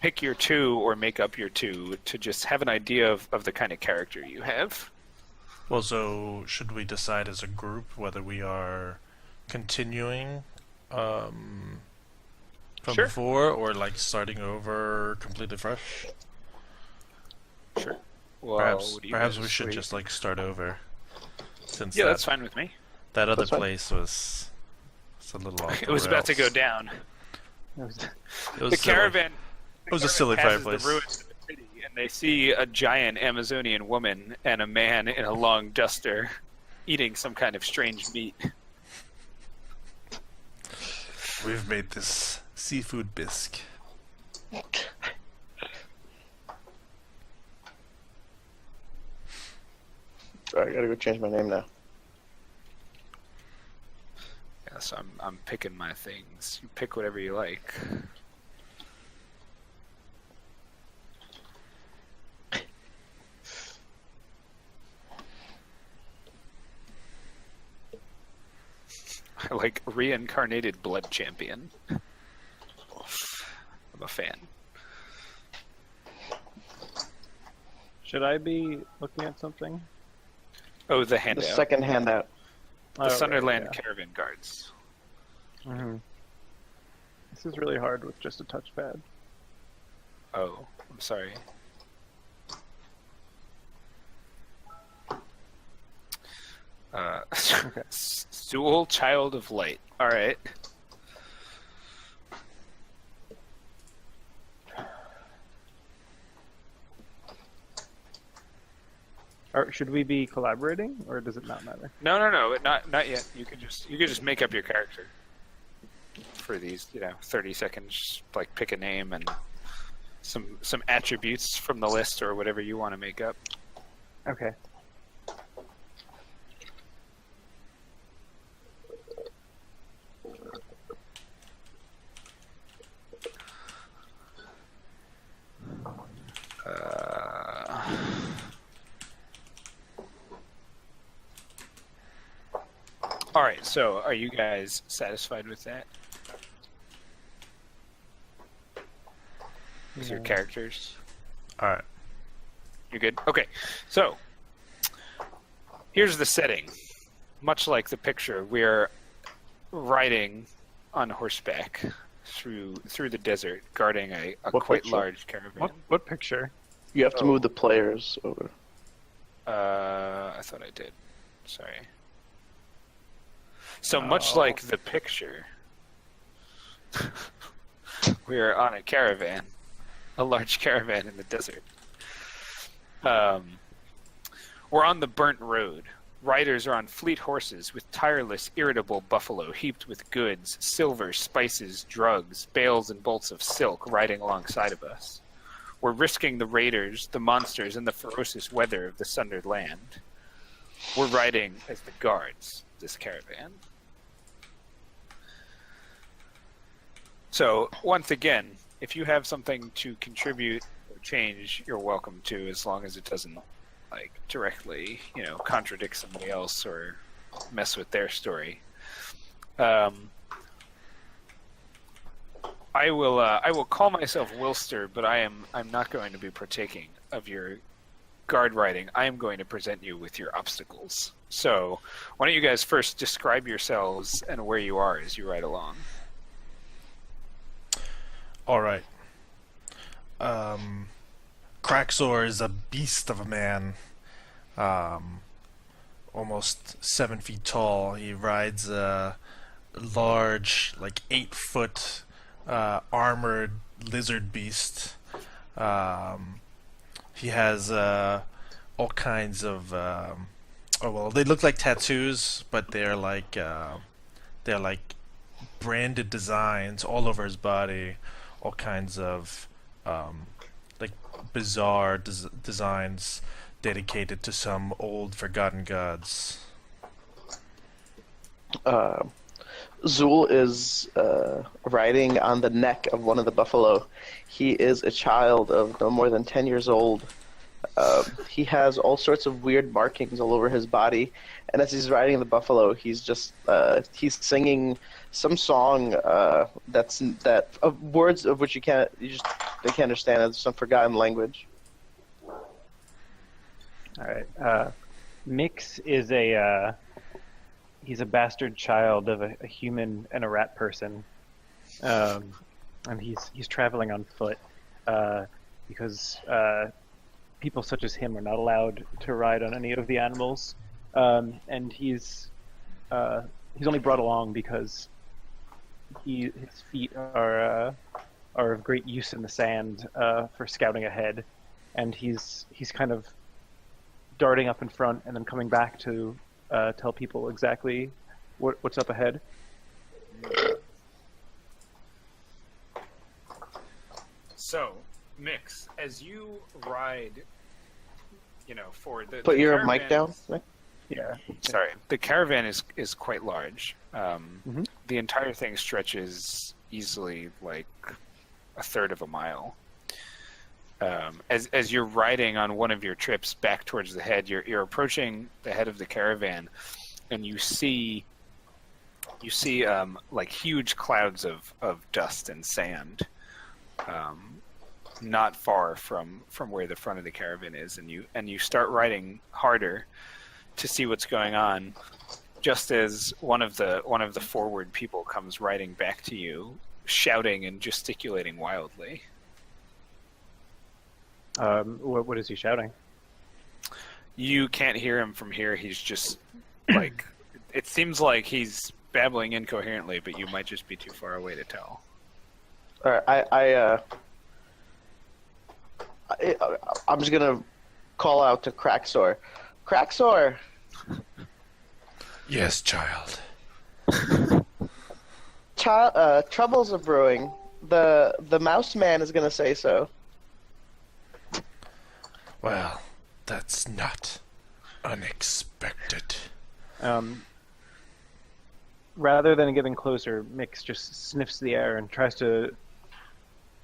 pick your 2 or make up your 2 to just have an idea of the kind of character you have. Well, so should we decide as a group whether we are continuing from Sure. before or like starting over completely fresh? Sure. Well, Perhaps we should just like start over. Since Yeah, that's fine with me. that other That's fine. place was a little off It the was about to go rails. down. It was The silly. caravan. It was a silly passes fireplace. the ruins of the city, and they see a giant Amazonian woman and a man in a long duster eating some kind of strange meat. We've made this seafood bisque. Sorry, I gotta go change my name now. Yeah, so I'm picking my things. You pick whatever you like. I like reincarnated blood champion. I'm a fan. Should I be looking at something? Oh, the The handout. second handout. The Sundered Land Caravan Guards. Mm-hmm. This is really hard with just a touchpad. Oh, I'm sorry. Sewell, Child of Light. All right. Or should we be collaborating, or does it not matter? No, not yet. You could just make up your character. for these, 30 seconds. Like pick a name and some attributes from the list or whatever you want to make up. Okay. All right, so are you guys satisfied with that? With your characters? All right. You're good? Okay, so here's the setting. Much like the picture, we're riding on horseback through the desert, guarding a What quite picture? large caravan. What picture? You have to move the players over. I thought I did. Sorry. So much like the picture, we are on a caravan, a large caravan in the desert. We're on the burnt road. Riders are on fleet horses with tireless, irritable buffalo heaped with goods, silver, spices, drugs, bales and bolts of silk riding alongside of us. We're risking the raiders, the monsters, and the ferocious weather of the Sundered Land. We're riding as the guards of this caravan. So, once again, if you have something to contribute or change, you're welcome to, as long as it doesn't, directly, contradict somebody else or mess with their story. I will call myself Wilster, but I'm not going to be partaking of your guard riding. I am going to present you with your obstacles. So, why don't you guys first describe yourselves and where you are as you ride along? All right. Craxor is a beast of a man. Almost 7 feet tall. He rides a large, 8-foot armored lizard beast. He has all kinds of they look like tattoos, but they're like branded designs all over his body. All kinds of bizarre designs dedicated to some old forgotten gods. Zool is riding on the neck of one of the buffalo. He is a child of no more than 10 years old. He has all sorts of weird markings all over his body, and as he's riding the buffalo, he's just he's singing some song words of which they can't understand. It's some forgotten language. All right. Mix is he's a bastard child of a human and a rat person, and he's traveling on foot because people such as him are not allowed to ride on any of the animals, and he's only brought along because his feet are of great use in the sand for scouting ahead, and he's kind of darting up in front and then coming back to tell people exactly what's up ahead. So, Mix, as you ride, for the Put your caravan- mic down, Nick. Yeah. Sorry, the caravan is quite large. Mhm. The entire thing stretches easily a third of a mile. As you're riding on one of your trips back towards the head, you're approaching the head of the caravan, and you see huge clouds of dust and sand, not far from where the front of the caravan is, and you start riding harder to see what's going on, just as one of the forward people comes riding back to you, shouting and gesticulating wildly. What is he shouting? You can't hear him from here. He's just it seems like he's babbling incoherently, but you might just be too far away to tell. All right, I'm just gonna call out to Craxor. Craxor, Yes, child. troubles are brewing. The mouse man is gonna say so. Well, that's not unexpected. Rather than getting closer, Mix just sniffs the air and tries to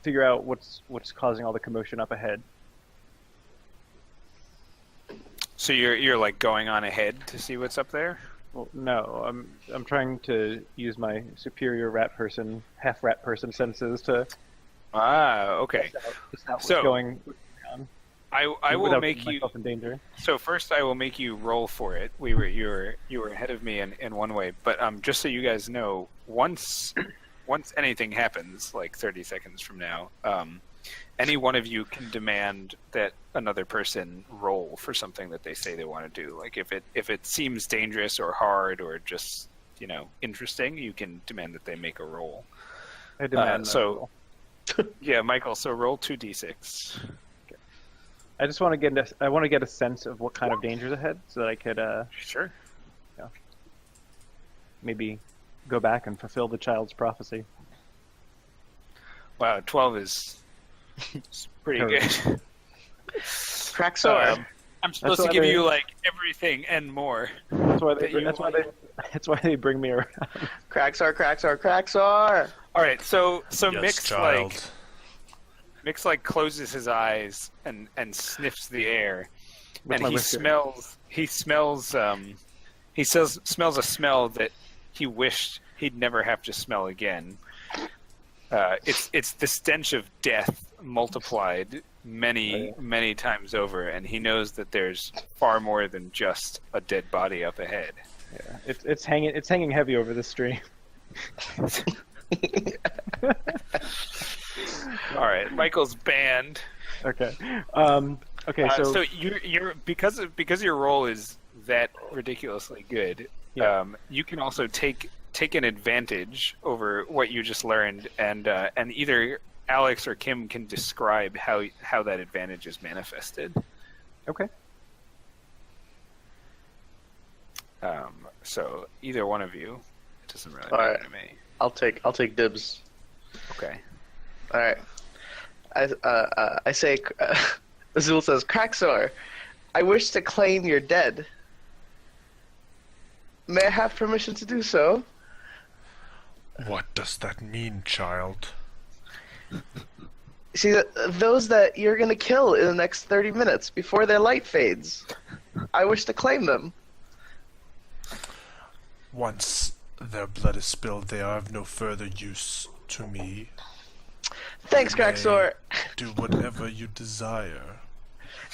figure out what's causing all the commotion up ahead. So you're like going on ahead to see what's up there? Well, no, I'm trying to use my superior half rat person senses to. Okay. It's not what's So- going on. I will without make putting you. myself in danger. So first, I will make you roll for it. You were ahead of me in one way, but just so you guys know, once anything happens, like 30 seconds from now, any one of you can demand that another person roll for something that they say they want to do. Like if it seems dangerous or hard or just interesting, you can demand that they make a roll. I demand that so- roll. Yeah, Michael. So roll 2d6. I just want to get a sense of what kind of danger's ahead, so that I could Sure. maybe go back and fulfill the child's prophecy. Wow, 12 is pretty good. Craxor. I'm supposed That's to why give they- you like everything and more. That's why That you that's why they bring me around. Craxor. All right, so Yes, child. Mix closes his eyes and sniffs the air, With and my he whisker. smells a smell that he wished he'd never have to smell again. It's the stench of death multiplied many times over, and he knows that there's far more than just a dead body up ahead. Yeah, it's hanging heavy over the stream. All right, Michael's banned. Okay. Okay. So you're because your role is that ridiculously good. Yeah. You can also take an advantage over what you just learned, and either Alex or Kim can describe how that advantage is manifested. Okay. So either one of you, it doesn't really All matter right. to me. I'll take dibs. Okay. All right. I say. Azul says, Craxor, I wish to claim you're dead. May I have permission to do so? What does that mean, child? See, those that you're gonna kill in the next 30 minutes before their light fades. I wish to claim them. Once their blood is spilled, they are of no further use to me. Thanks, You may Craxor. Do whatever you desire.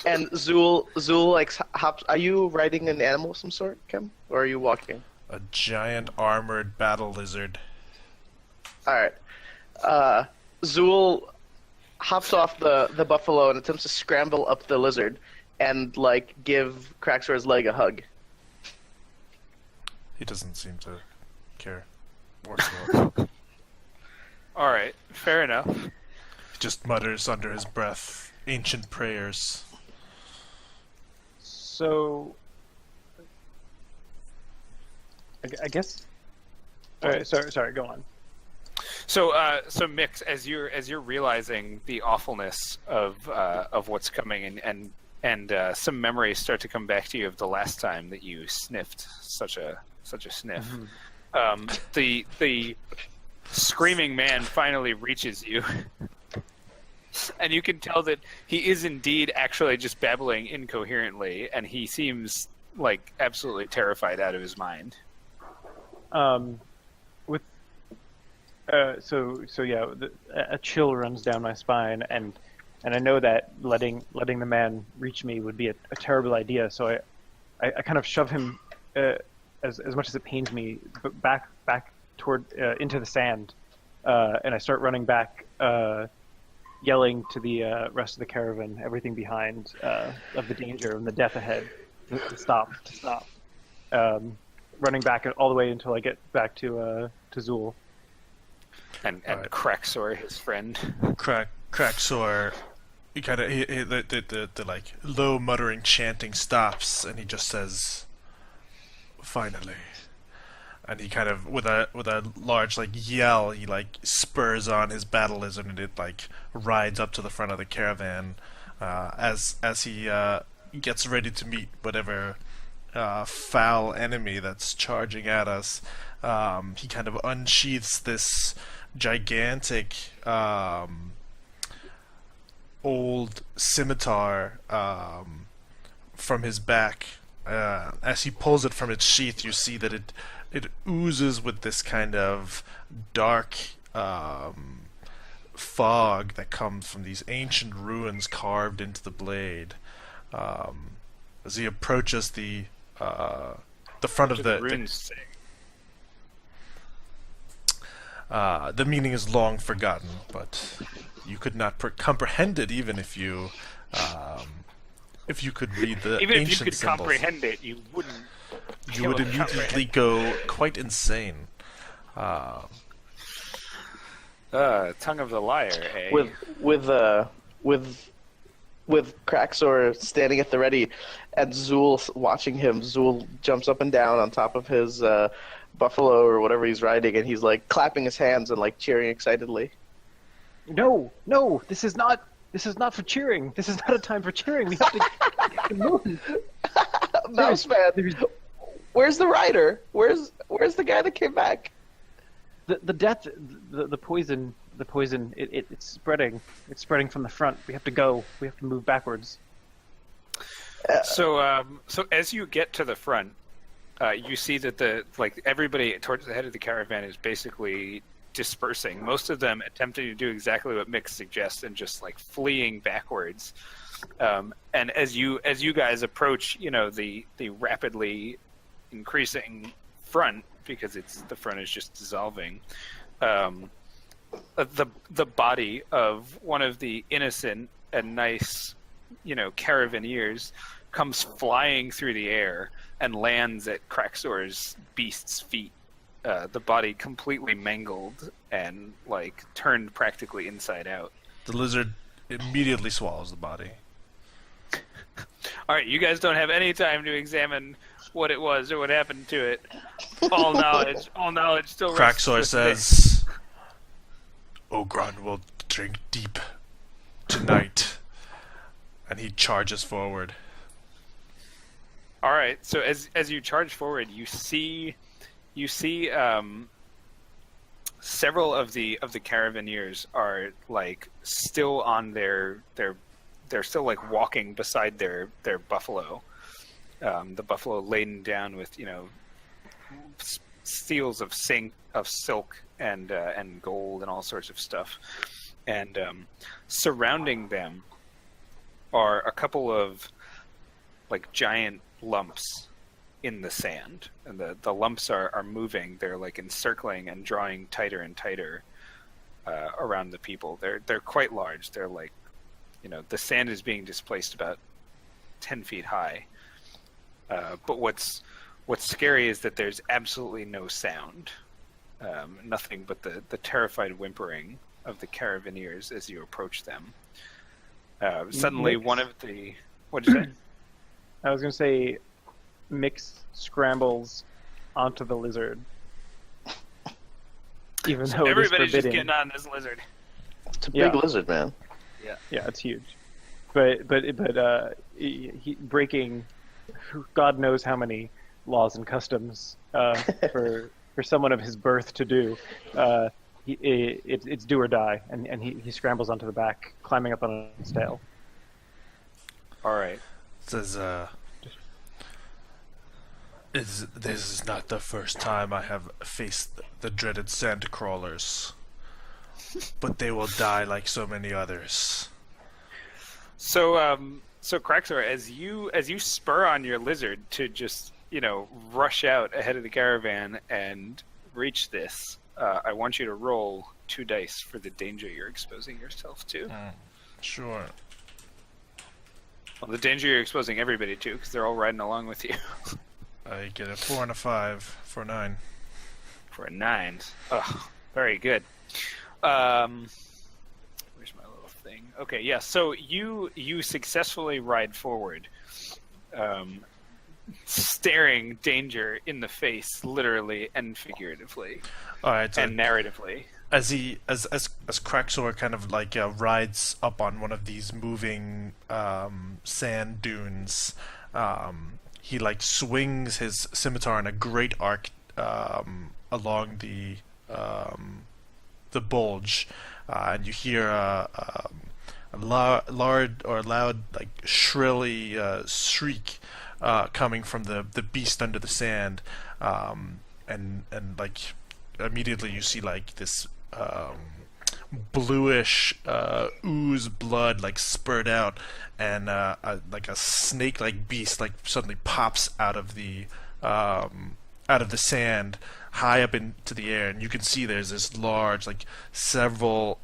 And Zul like hops. Are you riding an animal of some sort, Kim, or are you walking? A giant armored battle lizard. All right. Zul hops off the buffalo and attempts to scramble up the lizard and like give Craxor's leg a hug. He doesn't seem to care whatsoever. All right. Fair enough. He just mutters under his breath ancient prayers. So, I guess. All right. Sorry. Go on. So Mix, as you're realizing the awfulness of what's coming, and some memories start to come back to you of the last time that you sniffed such a sniff. The screaming man finally reaches you, and you can tell that he is indeed actually just babbling incoherently, and he seems like absolutely terrified out of his mind. A chill runs down my spine, and I know that letting the man reach me would be a terrible idea. So I kind of shove him as much as it pains me back toward into the sand, and I start running back, yelling to the rest of the caravan, everything behind, of the danger and the death ahead, to stop. Running back all the way until I get back to Zul. And Right. Craxor, his friend. Craxor, he kind of the like low muttering chanting stops, and he just says, "Finally, And he kind of, with a large like yell, he like spurs on his battle lizard, and it like rides up to the front of the caravan as he gets ready to meet whatever foul enemy that's charging at us. He kind of unsheaths this gigantic old scimitar from his back. As he pulls it from its sheath, you see that it oozes with this kind of dark fog that comes from these ancient ruins carved into the blade. As he approaches the front of the runes say? the meaning is long forgotten, but you could not comprehend it even if you could read the Even if you ancient could symbols. comprehend it, you wouldn't. You would immediately go quite insane. Tongue of the liar, eh? With Kraxor standing at the ready, and Zool watching him. Zool jumps up and down on top of his buffalo or whatever he's riding, and he's like clapping his hands and like cheering excitedly. No, this is not for cheering. This is not a time for cheering. We have to move. Mouseman, where's the rider? Where's the guy that came back? The death, the poison, it's spreading. It's spreading from the front. We have to go. We have to move backwards. So as you get to the front, you see that everybody towards the head of the caravan is basically dispersing. Most of them attempting to do exactly what Mick suggests and just like fleeing backwards. And as you guys approach, the rapidly increasing front, because the front is just dissolving. The body of one of the innocent and nice, caravaneers comes flying through the air and lands at Kraxor's beast's feet. The body completely mangled and turned practically inside out. The lizard immediately swallows the body. All right, you guys don't have any time to examine what it was or what happened to it. All knowledge still rests Kraxor with says, Ogron will drink deep tonight. And he charges forward. All right, so as you charge forward, you see several of the caravaneers are still on they're still walking beside their buffalo. The buffalo laden down with steels of silk and gold and all sorts of stuff, and surrounding them are a couple of giant lumps in the sand, and the lumps are moving. They're encircling and drawing tighter and tighter around the people. They're quite large. They're the sand is being displaced about 10 feet high. But what's scary is that there's absolutely no sound. Nothing but the terrified whimpering of the caravaneers as you approach them. Suddenly, one of the... What did you say? I was going to say, Mix scrambles onto the lizard. Even though everybody's it is just forbidden. getting on this lizard. It's a big lizard, man. Yeah, it's huge. But he breaking God knows how many laws and customs for someone of his birth to do. It's do or die, and he scrambles onto the back, climbing up on his tail. All right. It says, this is not the first time I have faced the dreaded sand crawlers, but they will die like so many others. So Kraxor, as you spur on your lizard to just rush out ahead of the caravan and reach this, I want you to roll 2 dice for the danger you're exposing yourself to. Sure. Well, the danger you're exposing everybody to, because they're all riding along with you. I get a 4 and a 5 for 9. For a 9. Oh, very good. Where's my little thing? Okay, yeah. So you successfully ride forward. staring danger in the face, literally and figuratively, All right. So and narratively. as Craxor kind of like rides up on one of these moving sand dunes, he like swings his scimitar in a great arc along the bulge, and you hear a loud like shrilly shriek coming from the beast under the sand, and like immediately you see like this bluish ooze blood like spurt out, and like a snake-like beast like suddenly pops out of the sand high up into the air, and you can see there's this large, like several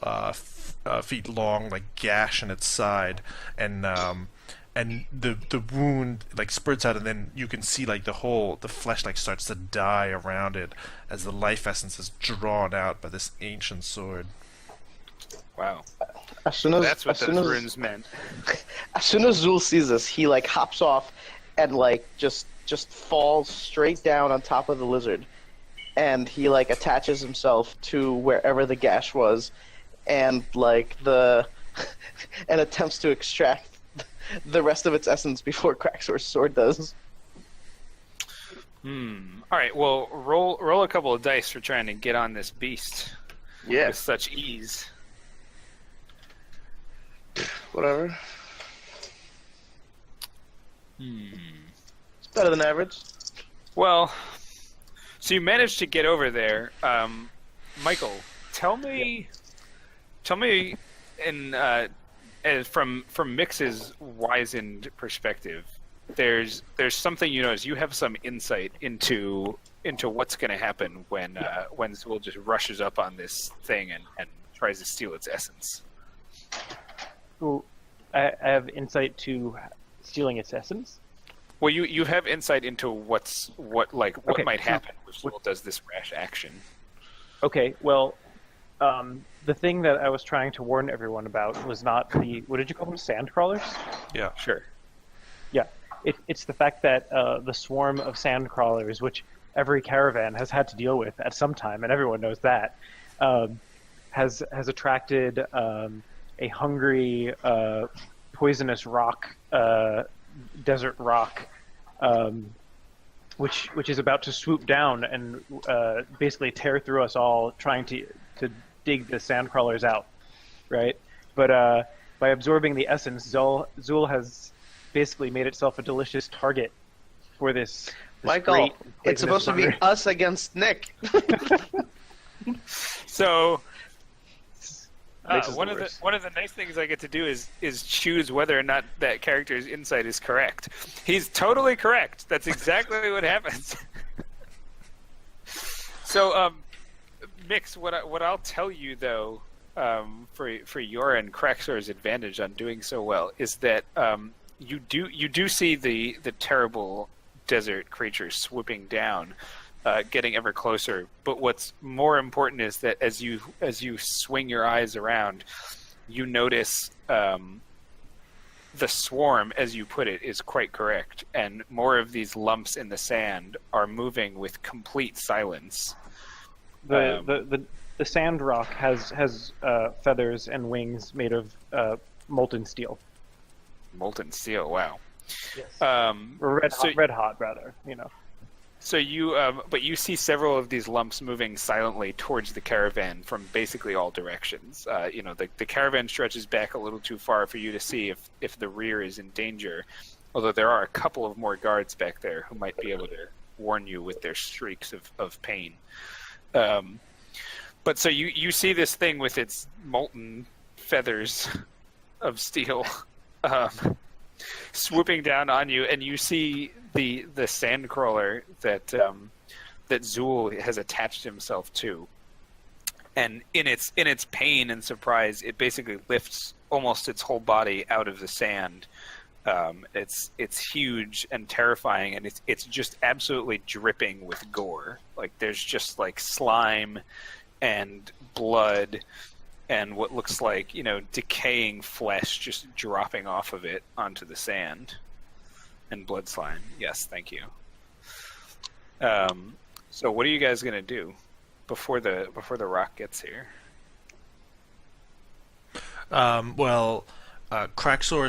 feet long, like gash in its side, and the wound like spurts out, and then you can see like the flesh like starts to die around it as the life essence is drawn out by this ancient sword. Wow. As soon as That's what as those soon as, runes meant. as soon as Zul sees this, he like hops off and like just falls straight down on top of the lizard, and he like attaches himself to wherever the gash was, and like and attempts to extract the rest of its essence before Craxor's sword does. All right. Well, roll a couple of dice for trying to get on this beast with such ease. Whatever. It's better than average. Well, so you managed to get over there. Michael, tell me, from Mix's wizened perspective, there's something you notice. You have some insight into what's going to happen when Zul just rushes up on this thing and tries to steal its essence. Ooh, I have insight to stealing its essence. Well, you have insight into what Okay, might so happen if Zul does this rash action. Okay, well, the thing that I was trying to warn everyone about was not what did you call them, sand crawlers? Yeah. Sure. Yeah, it's the fact that the swarm of sand crawlers, which every caravan has had to deal with at some time, and everyone knows that, has attracted a hungry, poisonous rock, desert rock, which is about to swoop down and basically tear through us all, trying to dig the sand crawlers out, right? But by absorbing the essence, Zul has basically made itself a delicious target for this Michael, great it's supposed to be hunger. us against Nick. So Makes us one the of the worst. one of the nice things I get to do is choose whether or not that character's insight is correct. He's totally correct. That's exactly what happens. So, Mix, what I'll tell you though, for your and Craxor's advantage on doing so well is that you do see the terrible desert creatures swooping down, getting ever closer. But what's more important is that as you swing your eyes around, you notice the swarm, as you put it, is quite correct, and more of these lumps in the sand are moving with complete silence. The sand rock has feathers and wings made of molten steel. Molten steel, wow. Yes. Or Red hot, rather. You know. So but you see several of these lumps moving silently towards the caravan from basically all directions. The caravan stretches back a little too far for you to see if the rear is in danger, although there are a couple of more guards back there who might be able to warn you with their shrieks of pain. But so you see this thing with its molten feathers of steel swooping down on you, and you see the sand crawler that Zul has attached himself to, and in its pain and surprise, it basically lifts almost its whole body out of the sand. It's huge and terrifying, and it's just absolutely dripping with gore. Like there's just like slime and blood and what looks like decaying flesh just dropping off of it onto the sand. And blood slime. Yes, thank you. So what are you guys gonna do before the rock gets here? Craxor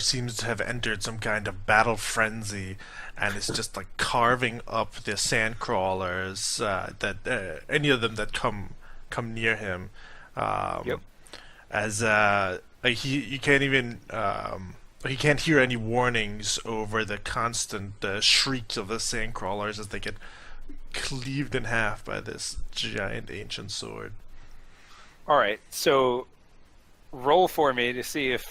seems to have entered some kind of battle frenzy, and is just like carving up the sand crawlers that any of them that come near him. Yep. As he can't even he can't hear any warnings over the constant shrieks of the sand crawlers as they get cleaved in half by this giant ancient sword. All right, so roll for me to see if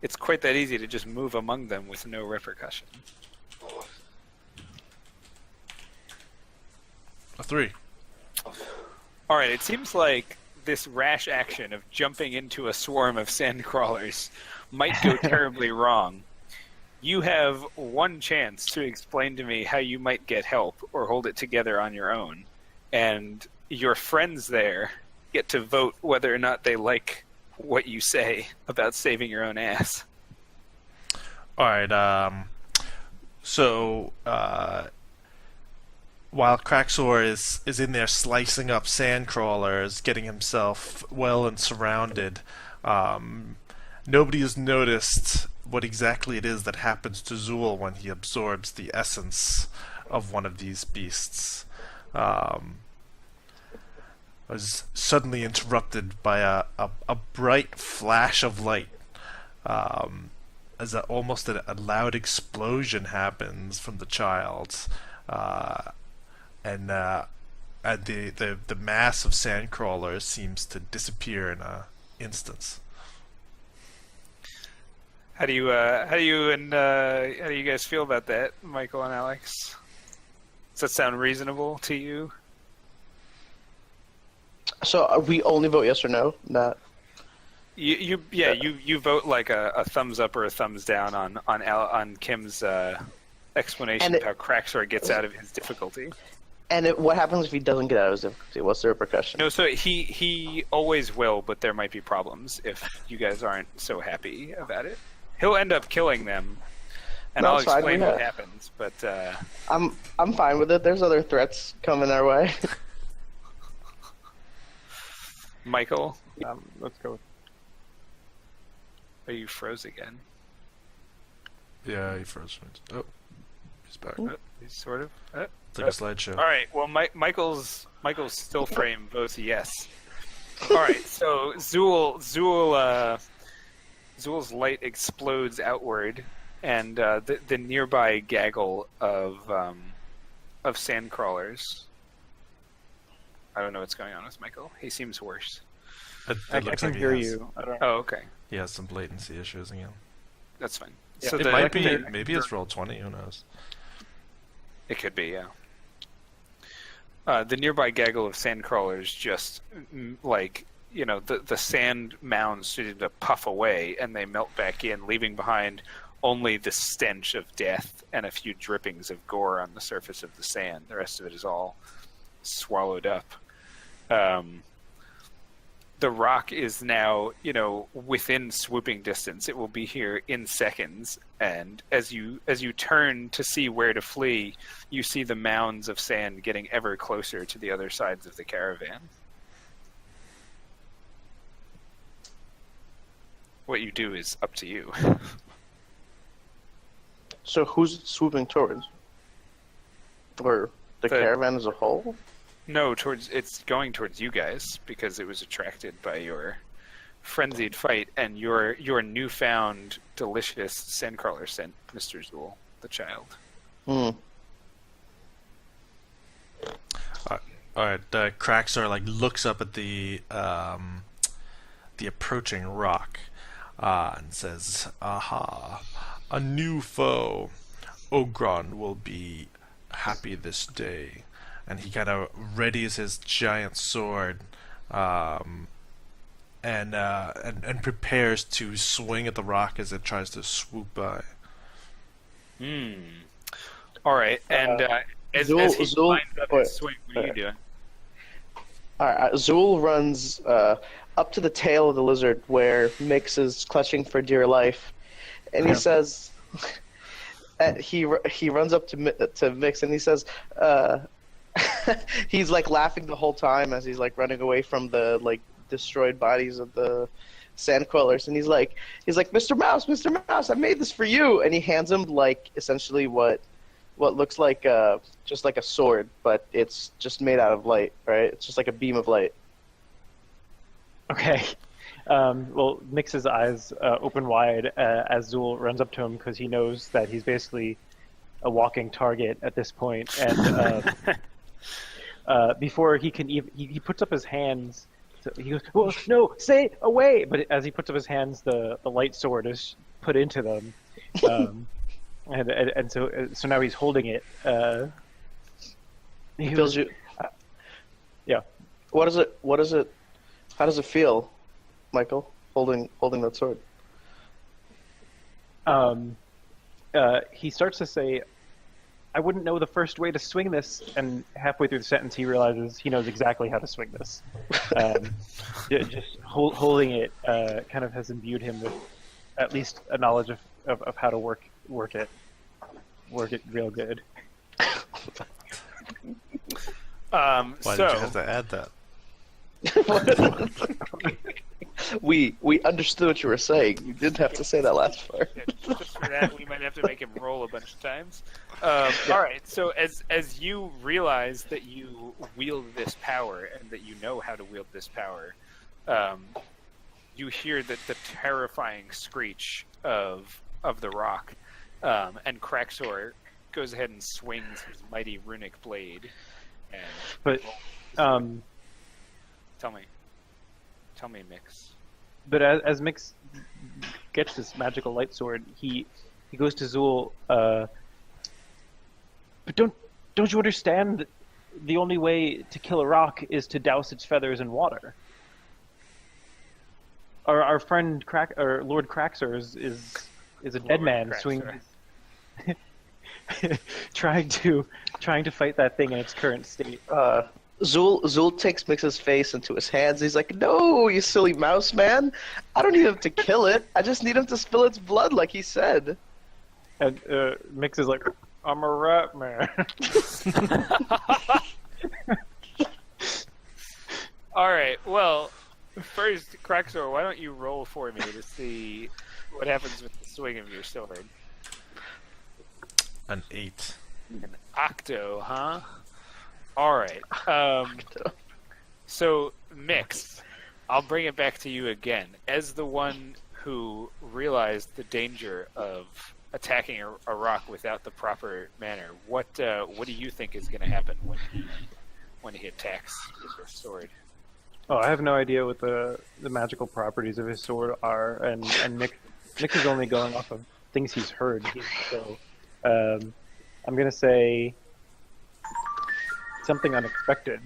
it's quite that easy to just move among them with no repercussion. A 3. All right, it seems like this rash action of jumping into a swarm of sand crawlers might go terribly wrong. You have one chance to explain to me how you might get help or hold it together on your own, and your friends there get to vote whether or not they like what you say about saving your own ass. Alright, while Craxor is in there slicing up sand crawlers, getting himself well and surrounded, nobody has noticed what exactly it is that happens to Zool when he absorbs the essence of one of these beasts. Was suddenly interrupted by a bright flash of light, as almost a loud explosion happens from the child, and the mass of sand crawlers seems to disappear in an instance. How do you guys feel about that, Michael and Alex? Does that sound reasonable to you? So we only vote yes or no, not. You vote like a thumbs up or a thumbs down on Kim's explanation of how Craxor gets out of his difficulty. And what happens if he doesn't get out of his difficulty? What's the repercussion? No, so he always will, but there might be problems if you guys aren't so happy about it. He'll end up killing them, and I'll explain what happens. But I'm fine with it. There's other threats coming our way. Michael, Let's go. are you froze again? Yeah, he froze. Oh, he's back. He's sort of. It's like a slideshow. All right. Well, Michael's still frame votes yes. All right. So Zool's light explodes outward, and the nearby gaggle of sand crawlers. I don't know what's going on with Michael. He seems worse. I can hear you. I don't know. Oh, okay. He has some latency issues again. That's fine. Yeah, So It might be. Maybe it's roll 20. Who knows? It could be, yeah. The nearby gaggle of sand crawlers just the sand mounds seem to puff away and they melt back in, leaving behind only the stench of death and a few drippings of gore on the surface of the sand. The rest of it is all swallowed up. The rock is now, within swooping distance. It will be here in seconds. And as you turn to see where to flee, you see the mounds of sand getting ever closer to the other sides of the caravan. What you do is up to you. So who's it swooping towards? Or the caravan as a whole? No, it's going towards you guys because it was attracted by your frenzied fight and your newfound delicious sandcrawler scent, Mr. Zool, the child. Alright, Craxor looks up at the approaching rock and says, "Aha, a new foe. Ogron will be happy this day." And he kind of readies his giant sword, and prepares to swing at the rock as it tries to swoop by. All right, and as he lines up his swing, what are you doing? All right, Zool runs up to the tail of the lizard where Mix is clutching for dear life, and he says, he runs up to Mix and he says, he's like laughing the whole time as he's like running away from the like destroyed bodies of the sandquellers, and he's like, Mr. Mouse, I made this for you, and he hands him like essentially what looks like just like a sword, but it's just made out of light, right? It's just like a beam of light. Okay. Well, Mix's eyes open wide as Zool runs up to him because he knows that he's basically a walking target at this point. And before he can even, he puts up his hands. He goes, "Well, no, stay away!" But as he puts up his hands, the light sword is put into them, and so now he's holding it. He feels you. Yeah. What is it? How does it feel, Michael, holding that sword? He starts to say, "I wouldn't know the first way to swing this," and halfway through the sentence, he realizes he knows exactly how to swing this. Just holding it kind of has imbued him with at least a knowledge of how to work it real good. Why did you have to add that? We understood what you were saying. You didn't have to say that last part. Just for that, we might have to make him roll a bunch of times. All right. So as you realize that you wield this power and that you know how to wield this power, you hear the terrifying screech of the rock, and Kraxor goes ahead and swings his mighty runic blade. And But tell me, Mix. But as Mix gets this magical light sword, he goes to Zool. But don't you understand that the only way to kill a rock is to douse its feathers in water? Our friend Lord Kraxor is a dead man Kraxor. swinging, trying to fight that thing in its current state. Zool takes Mix's face into his hands. He's like, "No, you silly mouse man! I don't need him to kill it. I just need him to spill its blood, like he said." And Mix is like, "I'm a rat man." All right. Well, first, Kraxor, why don't you roll for me to see what happens with the swing of your sword? An 8. An octo, huh? All right. So, Mix, I'll bring it back to you again. As the one who realized the danger of attacking a rock without the proper manner, what do you think is going to happen when he attacks with his sword? Oh, I have no idea what the magical properties of his sword are, and Nick is only going off of things he's heard. So, I'm gonna say something unexpected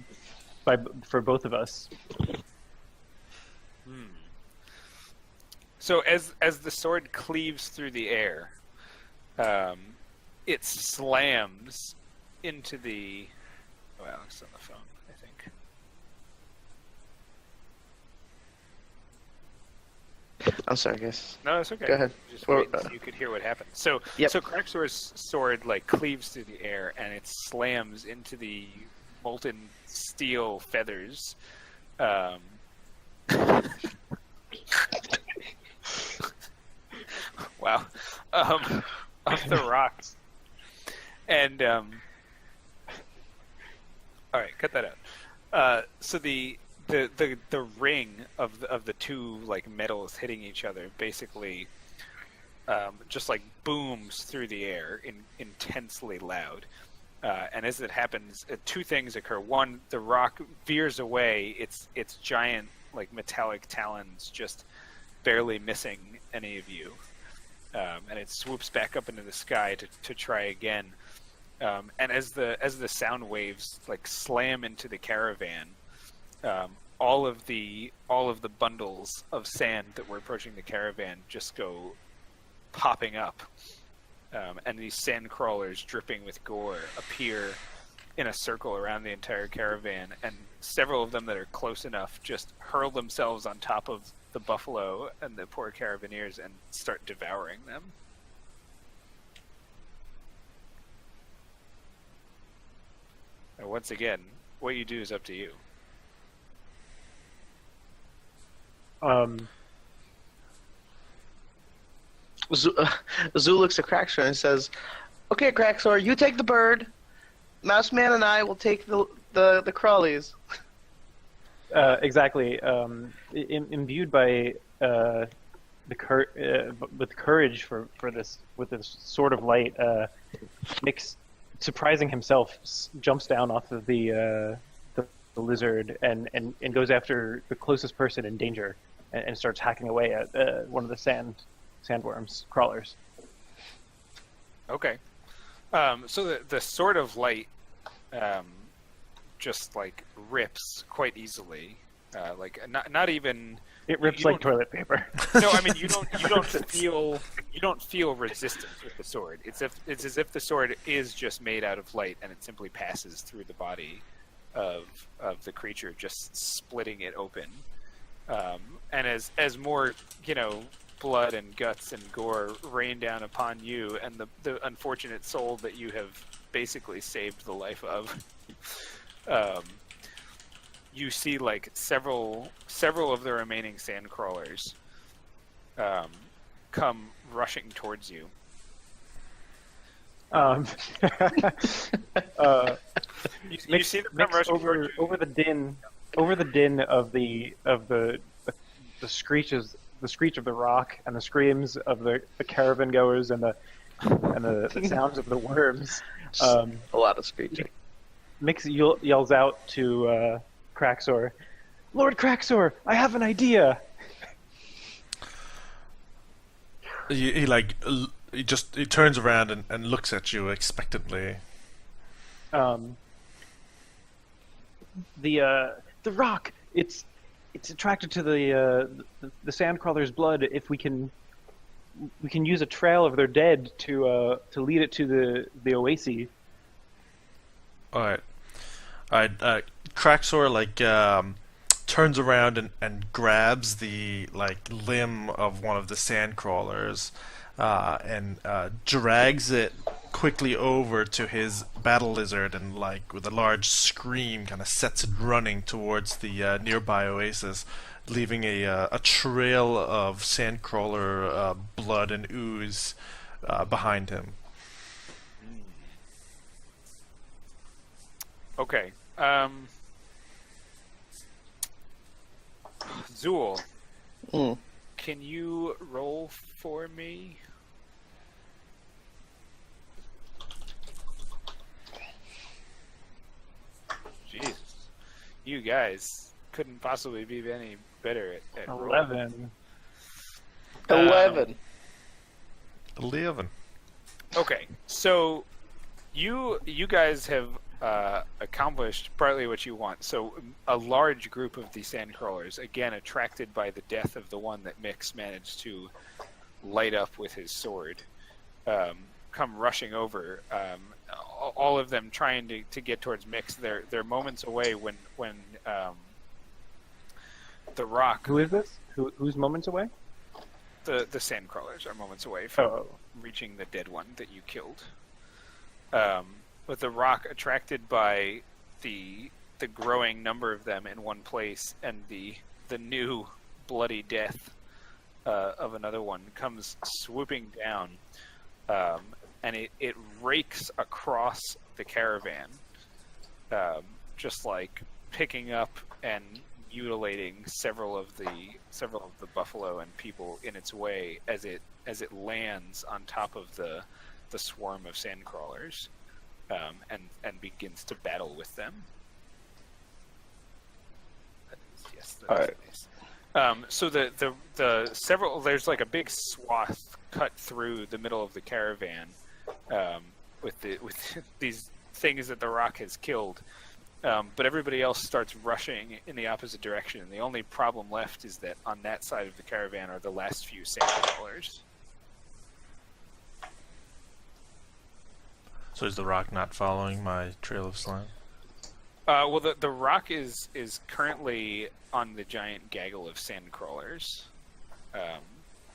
for both of us. So as the sword cleaves through the air, it slams into the. Oh, Alex is on the phone, I think. I'm sorry, guys. No, it's okay. Go ahead. Just wait so you could hear what happened. So, Yep. so Kraxor's sword like cleaves through the air and it slams into the molten steel feathers. Wow. Of the rocks. And all right, cut that out. So the ring of the two like metals hitting each other basically just like booms through the air intensely loud. And as it happens, two things occur. One, the rock veers away, its giant like metallic talons just barely missing any of you. And it swoops back up into the sky to try again. And as the sound waves like slam into the caravan, all of the bundles of sand that were approaching the caravan just go popping up, and these sand crawlers dripping with gore appear in a circle around the entire caravan, and several of them that are close enough just hurl themselves on top of the buffalo and the poor caravaneers and start devouring them. once again, what you do is up to you. Zoo looks at Craxor and says, "Okay, Craxor, you take the bird. Mouse Man and I will take the crawlies." Exactly. Imbued by with courage for this, with this sort of light, Nick's, surprising himself, jumps down off of the lizard and goes after the closest person in danger and starts hacking away at one of the sandworms crawlers. Okay. So the sword of light just like rips quite easily. Like not even. It rips like toilet paper. No, I mean you don't feel resistance with the sword. It's as if the sword is just made out of light and it simply passes through the body of the creature, just splitting it open. And as more blood and guts and gore rain down upon you and the unfortunate soul that you have basically saved the life of, you see like several of the remaining sand crawlers come rushing towards you. You see them come rushing towards you. over the din of the screeches, the screech of the rock and the screams of the caravan goers and the sounds of the worms. A lot of screeching. Mix yells out to Craxor, "Lord Craxor, I have an idea." He turns around and looks at you expectantly. The rock, it's attracted to the sandcrawler's blood. If we can use a trail of their dead to lead it to the oasis. All right. Craxor turns around and grabs the limb of one of the sand crawlers and drags it quickly over to his battle lizard and with a large scream kind of sets it running towards the nearby oasis, leaving a trail of sandcrawler blood and ooze behind him. Okay. Zool, can you roll for me? Jesus, you guys couldn't possibly be any better at 11. 11. 11. Okay, so you guys have accomplished partly what you want. So a large group of the sandcrawlers, again attracted by the death of the one that Mix managed to light up with his sword, come rushing over. All of them trying to get towards Mix. They're moments away when the rock. Who is this? Who's moments away? The sandcrawlers are moments away from reaching the dead one that you killed. With the rock attracted by the growing number of them in one place and the new bloody death of another one comes swooping down, and it rakes across the caravan, just like picking up and mutilating several of the buffalo and people in its way as it lands on top of the swarm of sandcrawlers. And begins to battle with them. All right. So the several, there's like a big swath cut through the middle of the caravan with these things that the rock has killed. But everybody else starts rushing in the opposite direction. And the only problem left is that on that side of the caravan are the last few sandcrawlers. So is the rock not following my trail of slime? Well, the rock is currently on the giant gaggle of sandcrawlers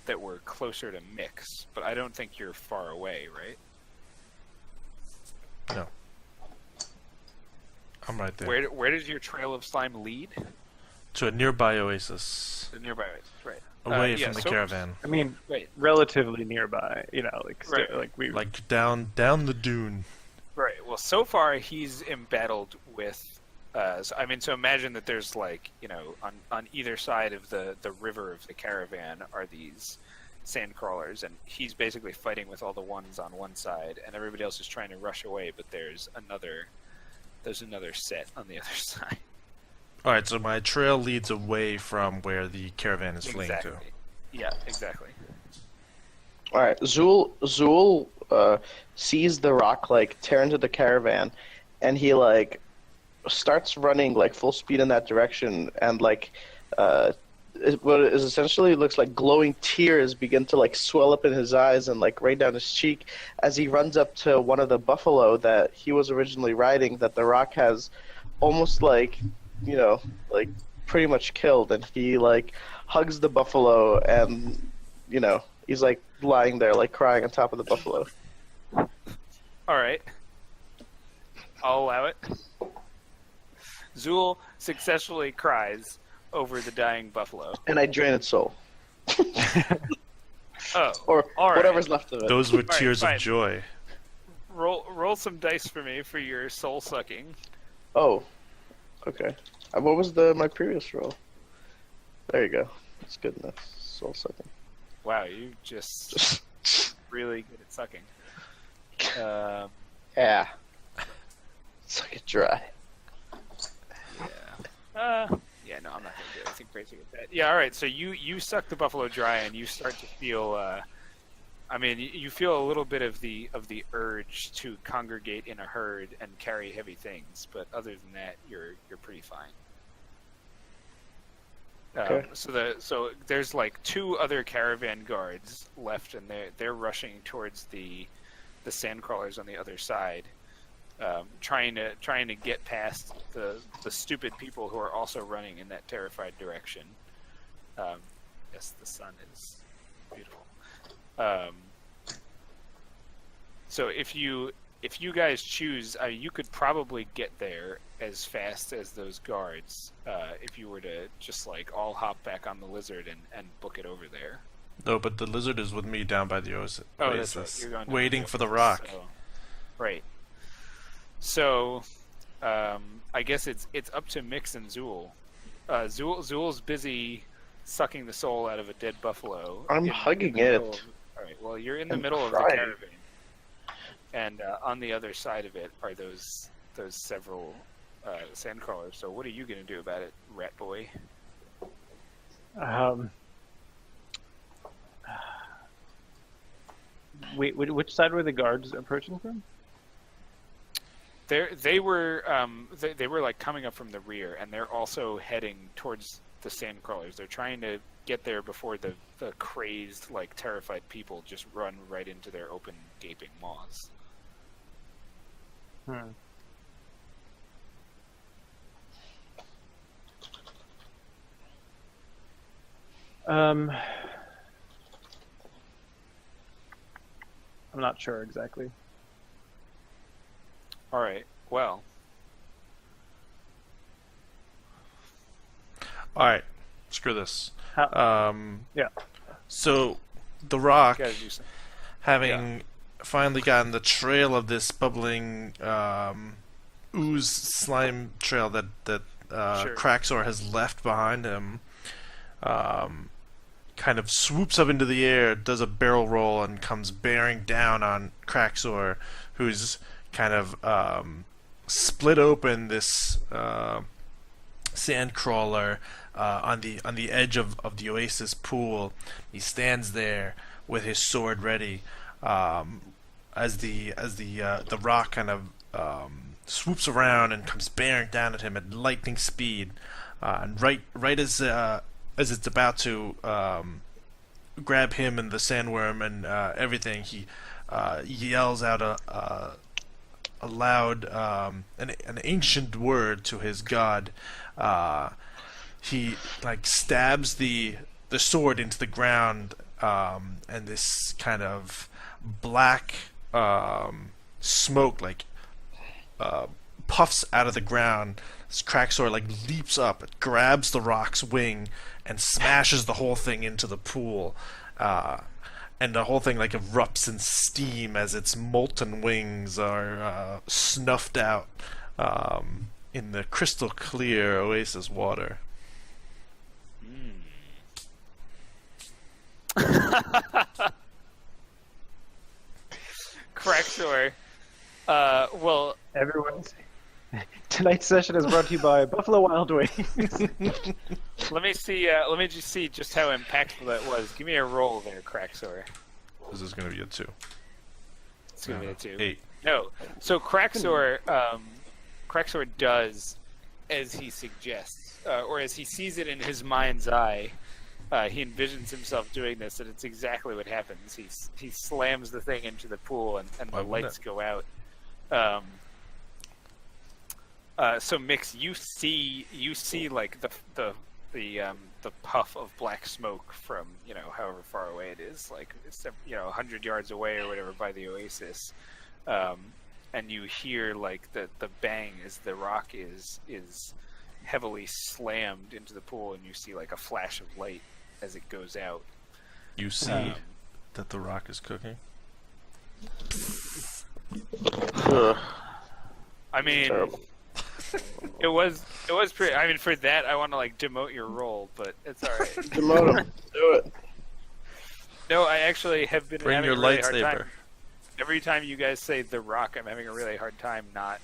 that were closer to Mix, but I don't think you're far away, right? No. I'm right there. Where does your trail of slime lead? To a nearby oasis, The nearby oasis, right? away Yeah, from the so- caravan, I mean, Right. relatively nearby. Like Right. like we. like down the dune. Right. Well, so far he's embattled with. So imagine that there's on either side of the river of the caravan are these sand crawlers, and he's basically fighting with all the ones on one side, and everybody else is trying to rush away. But there's another set on the other side. All right, so my trail leads away from where the caravan is fleeing to. Yeah, exactly. All right, Zool sees the rock tear into the caravan, and he starts running full speed in that direction, and what is essentially looks like glowing tears begin to swell up in his eyes and right down his cheek as he runs up to one of the buffalo that he was originally riding that the rock has almost pretty much killed, and he hugs the buffalo, and he's lying there crying on top of the buffalo. All right. I'll allow it. Zool successfully cries over the dying buffalo. And I drain its soul. Oh, or all right. whatever's left of it. Those were right, tears fine. of joy. Roll some dice for me for your soul sucking. Oh, okay. What was my previous roll? There you go. That's good enough. Soul sucking. Wow, you just really good at sucking. Yeah. Suck it dry. Yeah, no, I'm not gonna do anything crazy with that. Yeah, all right. So you suck the buffalo dry, and you start to feel. You feel a little bit of the urge to congregate in a herd and carry heavy things, but other than that, you're pretty fine. Okay. So there's two other caravan guards left, and they're rushing towards the sand crawlers on the other side, trying to get past the stupid people who are also running in that terrified direction. Yes, the sun is beautiful. So if you guys choose, you could probably get there as fast as those guards if you were to just all hop back on the lizard and book it over there. No, but the lizard is with me down by the oasis, Oh, that's right. You're going down waiting the for the oasis, rock. so- right. So, I guess it's up to Mix and Zool. Zool's busy sucking the soul out of a dead buffalo. I'm hugging it. All right. Well, you're in the And middle of the crying. caravan, and on the other side of it are those several sand crawlers. So, what are you gonna do about it, Rat Boy? Wait, which side were the guards approaching from? They were coming up from the rear, and they're also heading towards the sand crawlers. They're trying to get there before the crazed, terrified people just run right into their open, gaping maws. I'm not sure exactly. All right. Well, All right, screw this. Yeah. So, the rock, you gotta do something. having finally gotten the trail of this bubbling ooze slime trail that Sure. Kraxor has left behind him, kind of swoops up into the air, does a barrel roll, and comes bearing down on Kraxor, who's kind of split open this sand crawler on the edge of the oasis pool. He stands there with his sword ready, as the rock kind of swoops around and comes bearing down at him at lightning speed, and right as it's about to grab him and the sandworm and everything, he yells out a loud an ancient word to his god. He stabs the sword into the ground, and this kind of black smoke puffs out of the ground. This Craxor like leaps up, grabs the rock's wing, and smashes the whole thing into the pool. And the whole thing like erupts in steam as its molten wings are snuffed out in the crystal clear oasis water. Craxor. Well, Everyone's tonight's session is brought to you by Buffalo Wild Wings. let me see. Let me just see just how impactful that was. Give me a roll there, Craxor. This is going to be a 2. It's gonna be a 2. 8. No. So Craxor does as he suggests, or as he sees it in his mind's eye. He envisions himself doing this, and it's exactly what happens. He slams the thing into the pool, and the lights go out. So Mix, you see like the puff of black smoke from however far away it is, like it's 100 yards away or whatever by the oasis, and you hear like the bang as the rock is heavily slammed into the pool, and you see like a flash of light as it goes out. You see that the rock is cooking? I mean, Terrible. it was pretty. I mean, for that, I want to like demote your role, but it's all right. Demote him. Do it. No, I actually have been Bring having your a really hard lightsaber. time. Every time you guys say The Rock, I'm having a really hard time not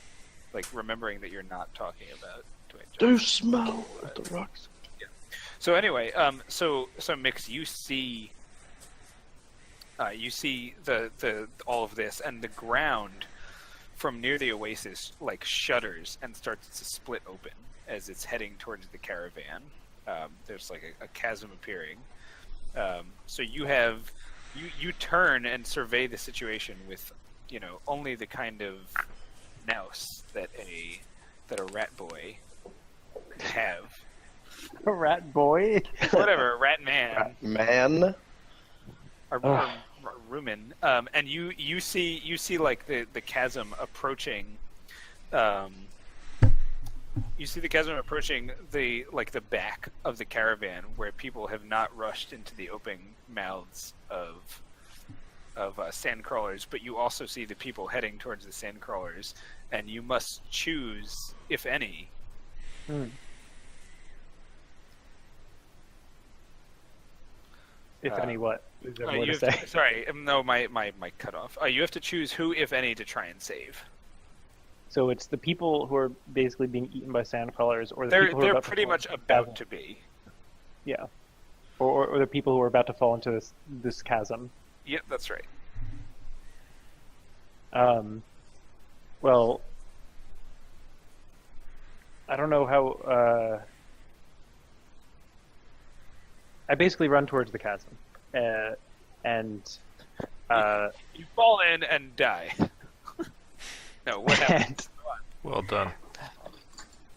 like remembering that you're not talking about Dwayne Johnson. Do smell what the rocks. So anyway, so Mix, you see the all of this, and the ground from near the oasis like shudders and starts to split open as it's heading towards the caravan. There's like a chasm appearing. So you turn and survey the situation with only the kind of nous that a rat boy could have. A rat boy? Whatever, rat man. Man. Or rumen. And you see like the chasm approaching. You see the chasm approaching the back of the caravan, where people have not rushed into the open mouths of sandcrawlers, but you also see the people heading towards the sandcrawlers, and you must choose, if any. If any, what? Is there more You to have say? sorry, no, my cut off. You have to choose who, if any, to try and save. So it's the people who are basically being eaten by sandcrawlers, or the people who are They're about pretty to fall much into the about chasm. to be. Yeah. Or the people who are about to fall into this chasm. Yep, that's right. Well, I don't know how. I basically run towards the chasm, and You fall in and die. No, what happened? Well done.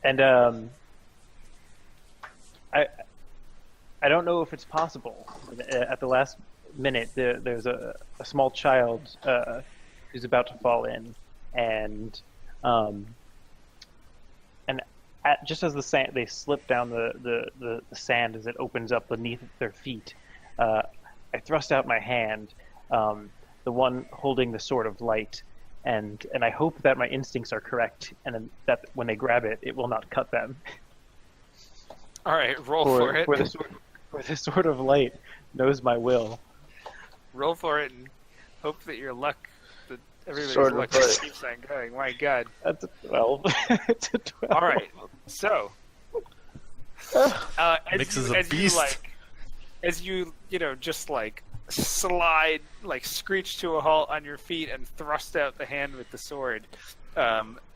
and I don't know if it's possible. At the last minute, there's a small child who's about to fall in, and just as the sand, they slip down the sand as it opens up beneath their feet. I thrust out my hand, the one holding the sword of light, and I hope that my instincts are correct, and that when they grab it, it will not cut them. All right, roll for it. For the sword of light knows my will. Roll for it and hope that your luck, that everybody's Sword of luck light. keeps on going. My God. That's a 12. It's a 12. All right, so Mix is a beast. as you just like slide, like screech to a halt on your feet and thrust out the hand with the sword.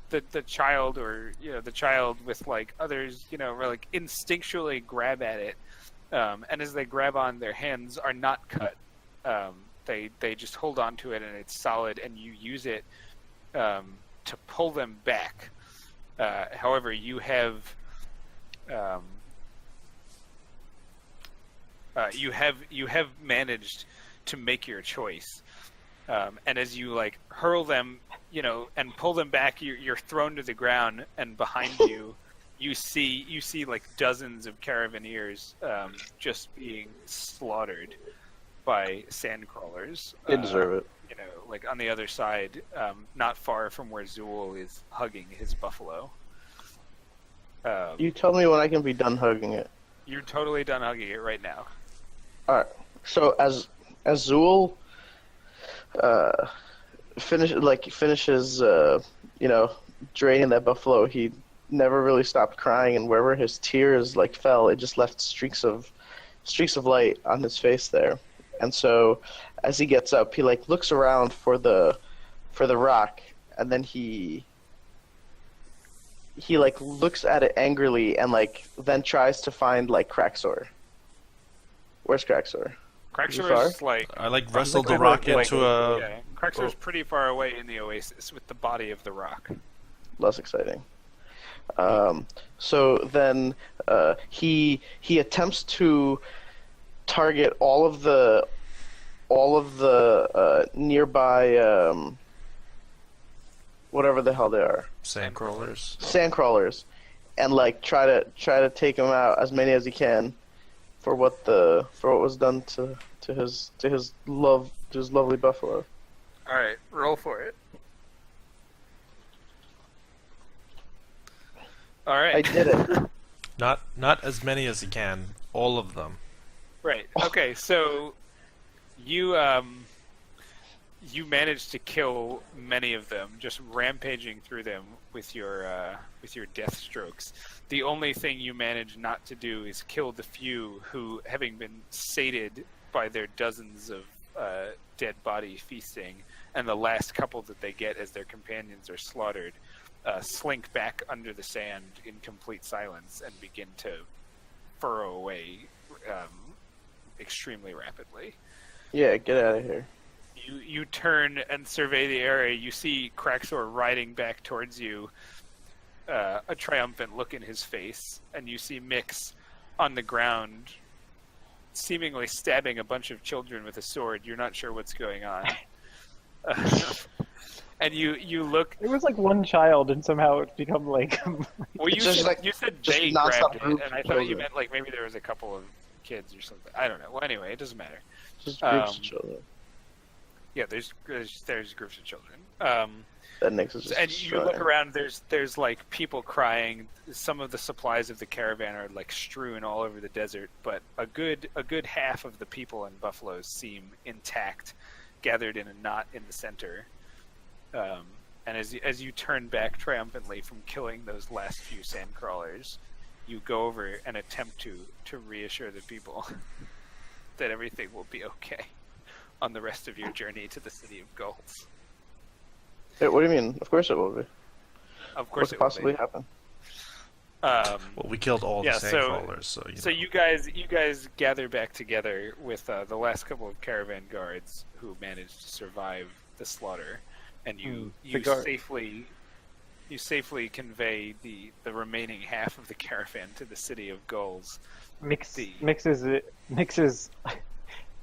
The child, or the child with like others, like instinctually grab at it, and as they grab on, their hands are not cut. They just hold on to it, and it's solid, and you use it to pull them back. However, you have managed to make your choice, And as you like hurl them, and pull them back, you're thrown to the ground, and behind you, you see like dozens of caravaneers just being slaughtered by sand crawlers. They deserve it. Like on the other side, not far from where Zool is hugging his buffalo. You tell me when I can be done hugging it. You're totally done hugging it right now. All right. So as Zool finishes draining that buffalo, he never really stopped crying, and wherever his tears like fell, it just left streaks of light on his face there. And so as he gets up, he like looks around for the rock, and then he like looks at it angrily, and like then tries to find like Craxor. Where's Craxor? Craxor is like... I wrestled the rock into a... Yeah, Craxor's pretty far away in the oasis with the body of the rock. Less exciting. So then he attempts to target all of the nearby whatever the hell they are, sandcrawlers, and like try to take them out, as many as he can, for what was done to his lovely buffalo. All right, roll for it. All right, I did it. Not as many as he can. All of them. Right. Okay. So you managed to kill many of them, just rampaging through them with your death strokes. The only thing you managed not to do is kill the few who, having been sated by their dozens of dead body feasting, and the last couple that they get as their companions are slaughtered, slink back under the sand in complete silence and begin to furrow away extremely rapidly. Yeah, get out of here. You turn and survey the area. You see Craxor riding back towards you, a triumphant look in his face, and you see Mix on the ground, seemingly stabbing a bunch of children with a sword. You're not sure what's going on. And you look... It was like one child, and somehow it's become like... Well, you said they grabbed it, and I thought you meant like maybe there was a couple of kids or something. I don't know. Well, anyway, it doesn't matter. Just groups of children. Yeah, there's groups of children. That makes it just and you look around. There's like people crying. Some of the supplies of the caravan are like strewn all over the desert, but a good half of the people and buffaloes seem intact, gathered in a knot in the center. And as you turn back triumphantly from killing those last few sand crawlers, you go over and attempt to reassure the people that everything will be okay on the rest of your journey to the city of Gulls. What do you mean? Of course it will be. Of course what could possibly happen? Well, we killed all the sandcrawlers, so you guys gather back together with the last couple of caravan guards who managed to survive the slaughter, and you safely convey the remaining half of the caravan to the city of Gulls. Mix is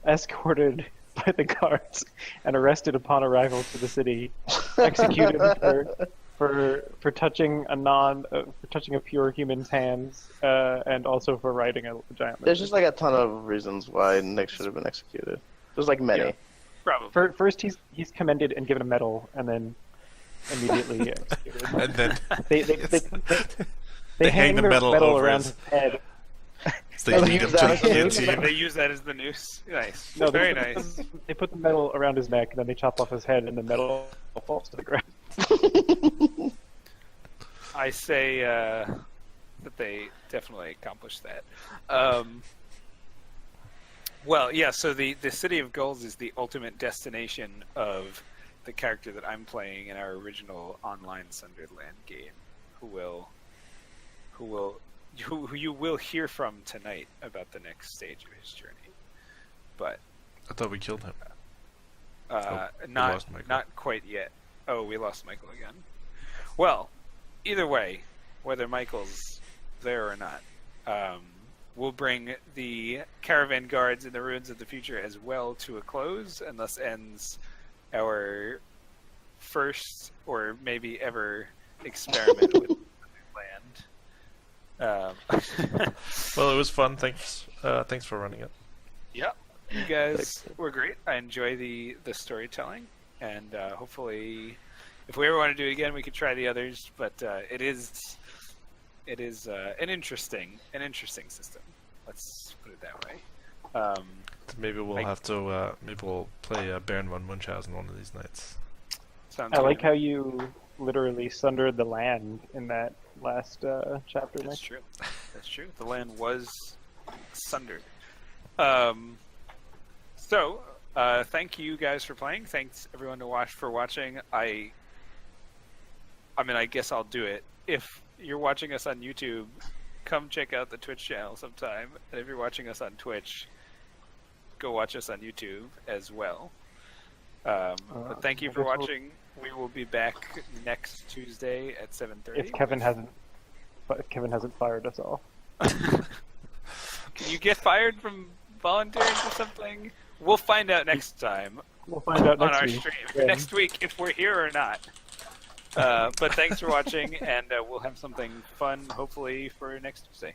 escorted by the guards and arrested upon arrival to the city, executed for touching a pure human's hands, and also for riding a giant lizard. There's just like a ton of reasons why Nick should have been executed. There's like many. Yeah, probably. First, he's commended and given a medal, and then immediately executed. And then they hang the medal over around his head. They lead him to the guillotine. They use that as the noose. Nice. No, Very nice. They put the medal around his neck, and then they chop off his head, and the medal falls to the ground. I say that they definitely accomplished that. Well, yeah, so the City of Gulls is the ultimate destination of the character that I'm playing in our original online Sundered Land game, who you will hear from tonight about the next stage of his journey. But I thought we killed him. Not quite yet. Oh, we lost Michael again. Well, either way, whether Michael's there or not, we'll bring the caravan guards in the Ruins of the Future as well to a close, and thus ends our first or maybe ever experiment with land. Well, it was fun. Thanks for running it. Yeah, you guys were great. I enjoy the storytelling, and hopefully, if we ever want to do it again, we could try the others. But it is an interesting system. Let's put it that way. Maybe we'll play Baron von Munchausen one of these nights. Sounds I good. like how you literally sundered the land in that last chapter. That's Nick. true. That's true. The land was sundered. So, thank you guys for playing. Thanks everyone for watching. I mean, I guess I'll do it. If you're watching us on YouTube, come check out the Twitch channel sometime. And if you're watching us on Twitch, go watch us on YouTube as well. But thank you for watching. We will be back next Tuesday at 7:30. If Kevin hasn't fired us all. Can you get fired from volunteering for something? We'll find out next time. We'll find out on next our week. stream Yeah. next week if we're here or not. But thanks for watching, and we'll have something fun hopefully for next Tuesday.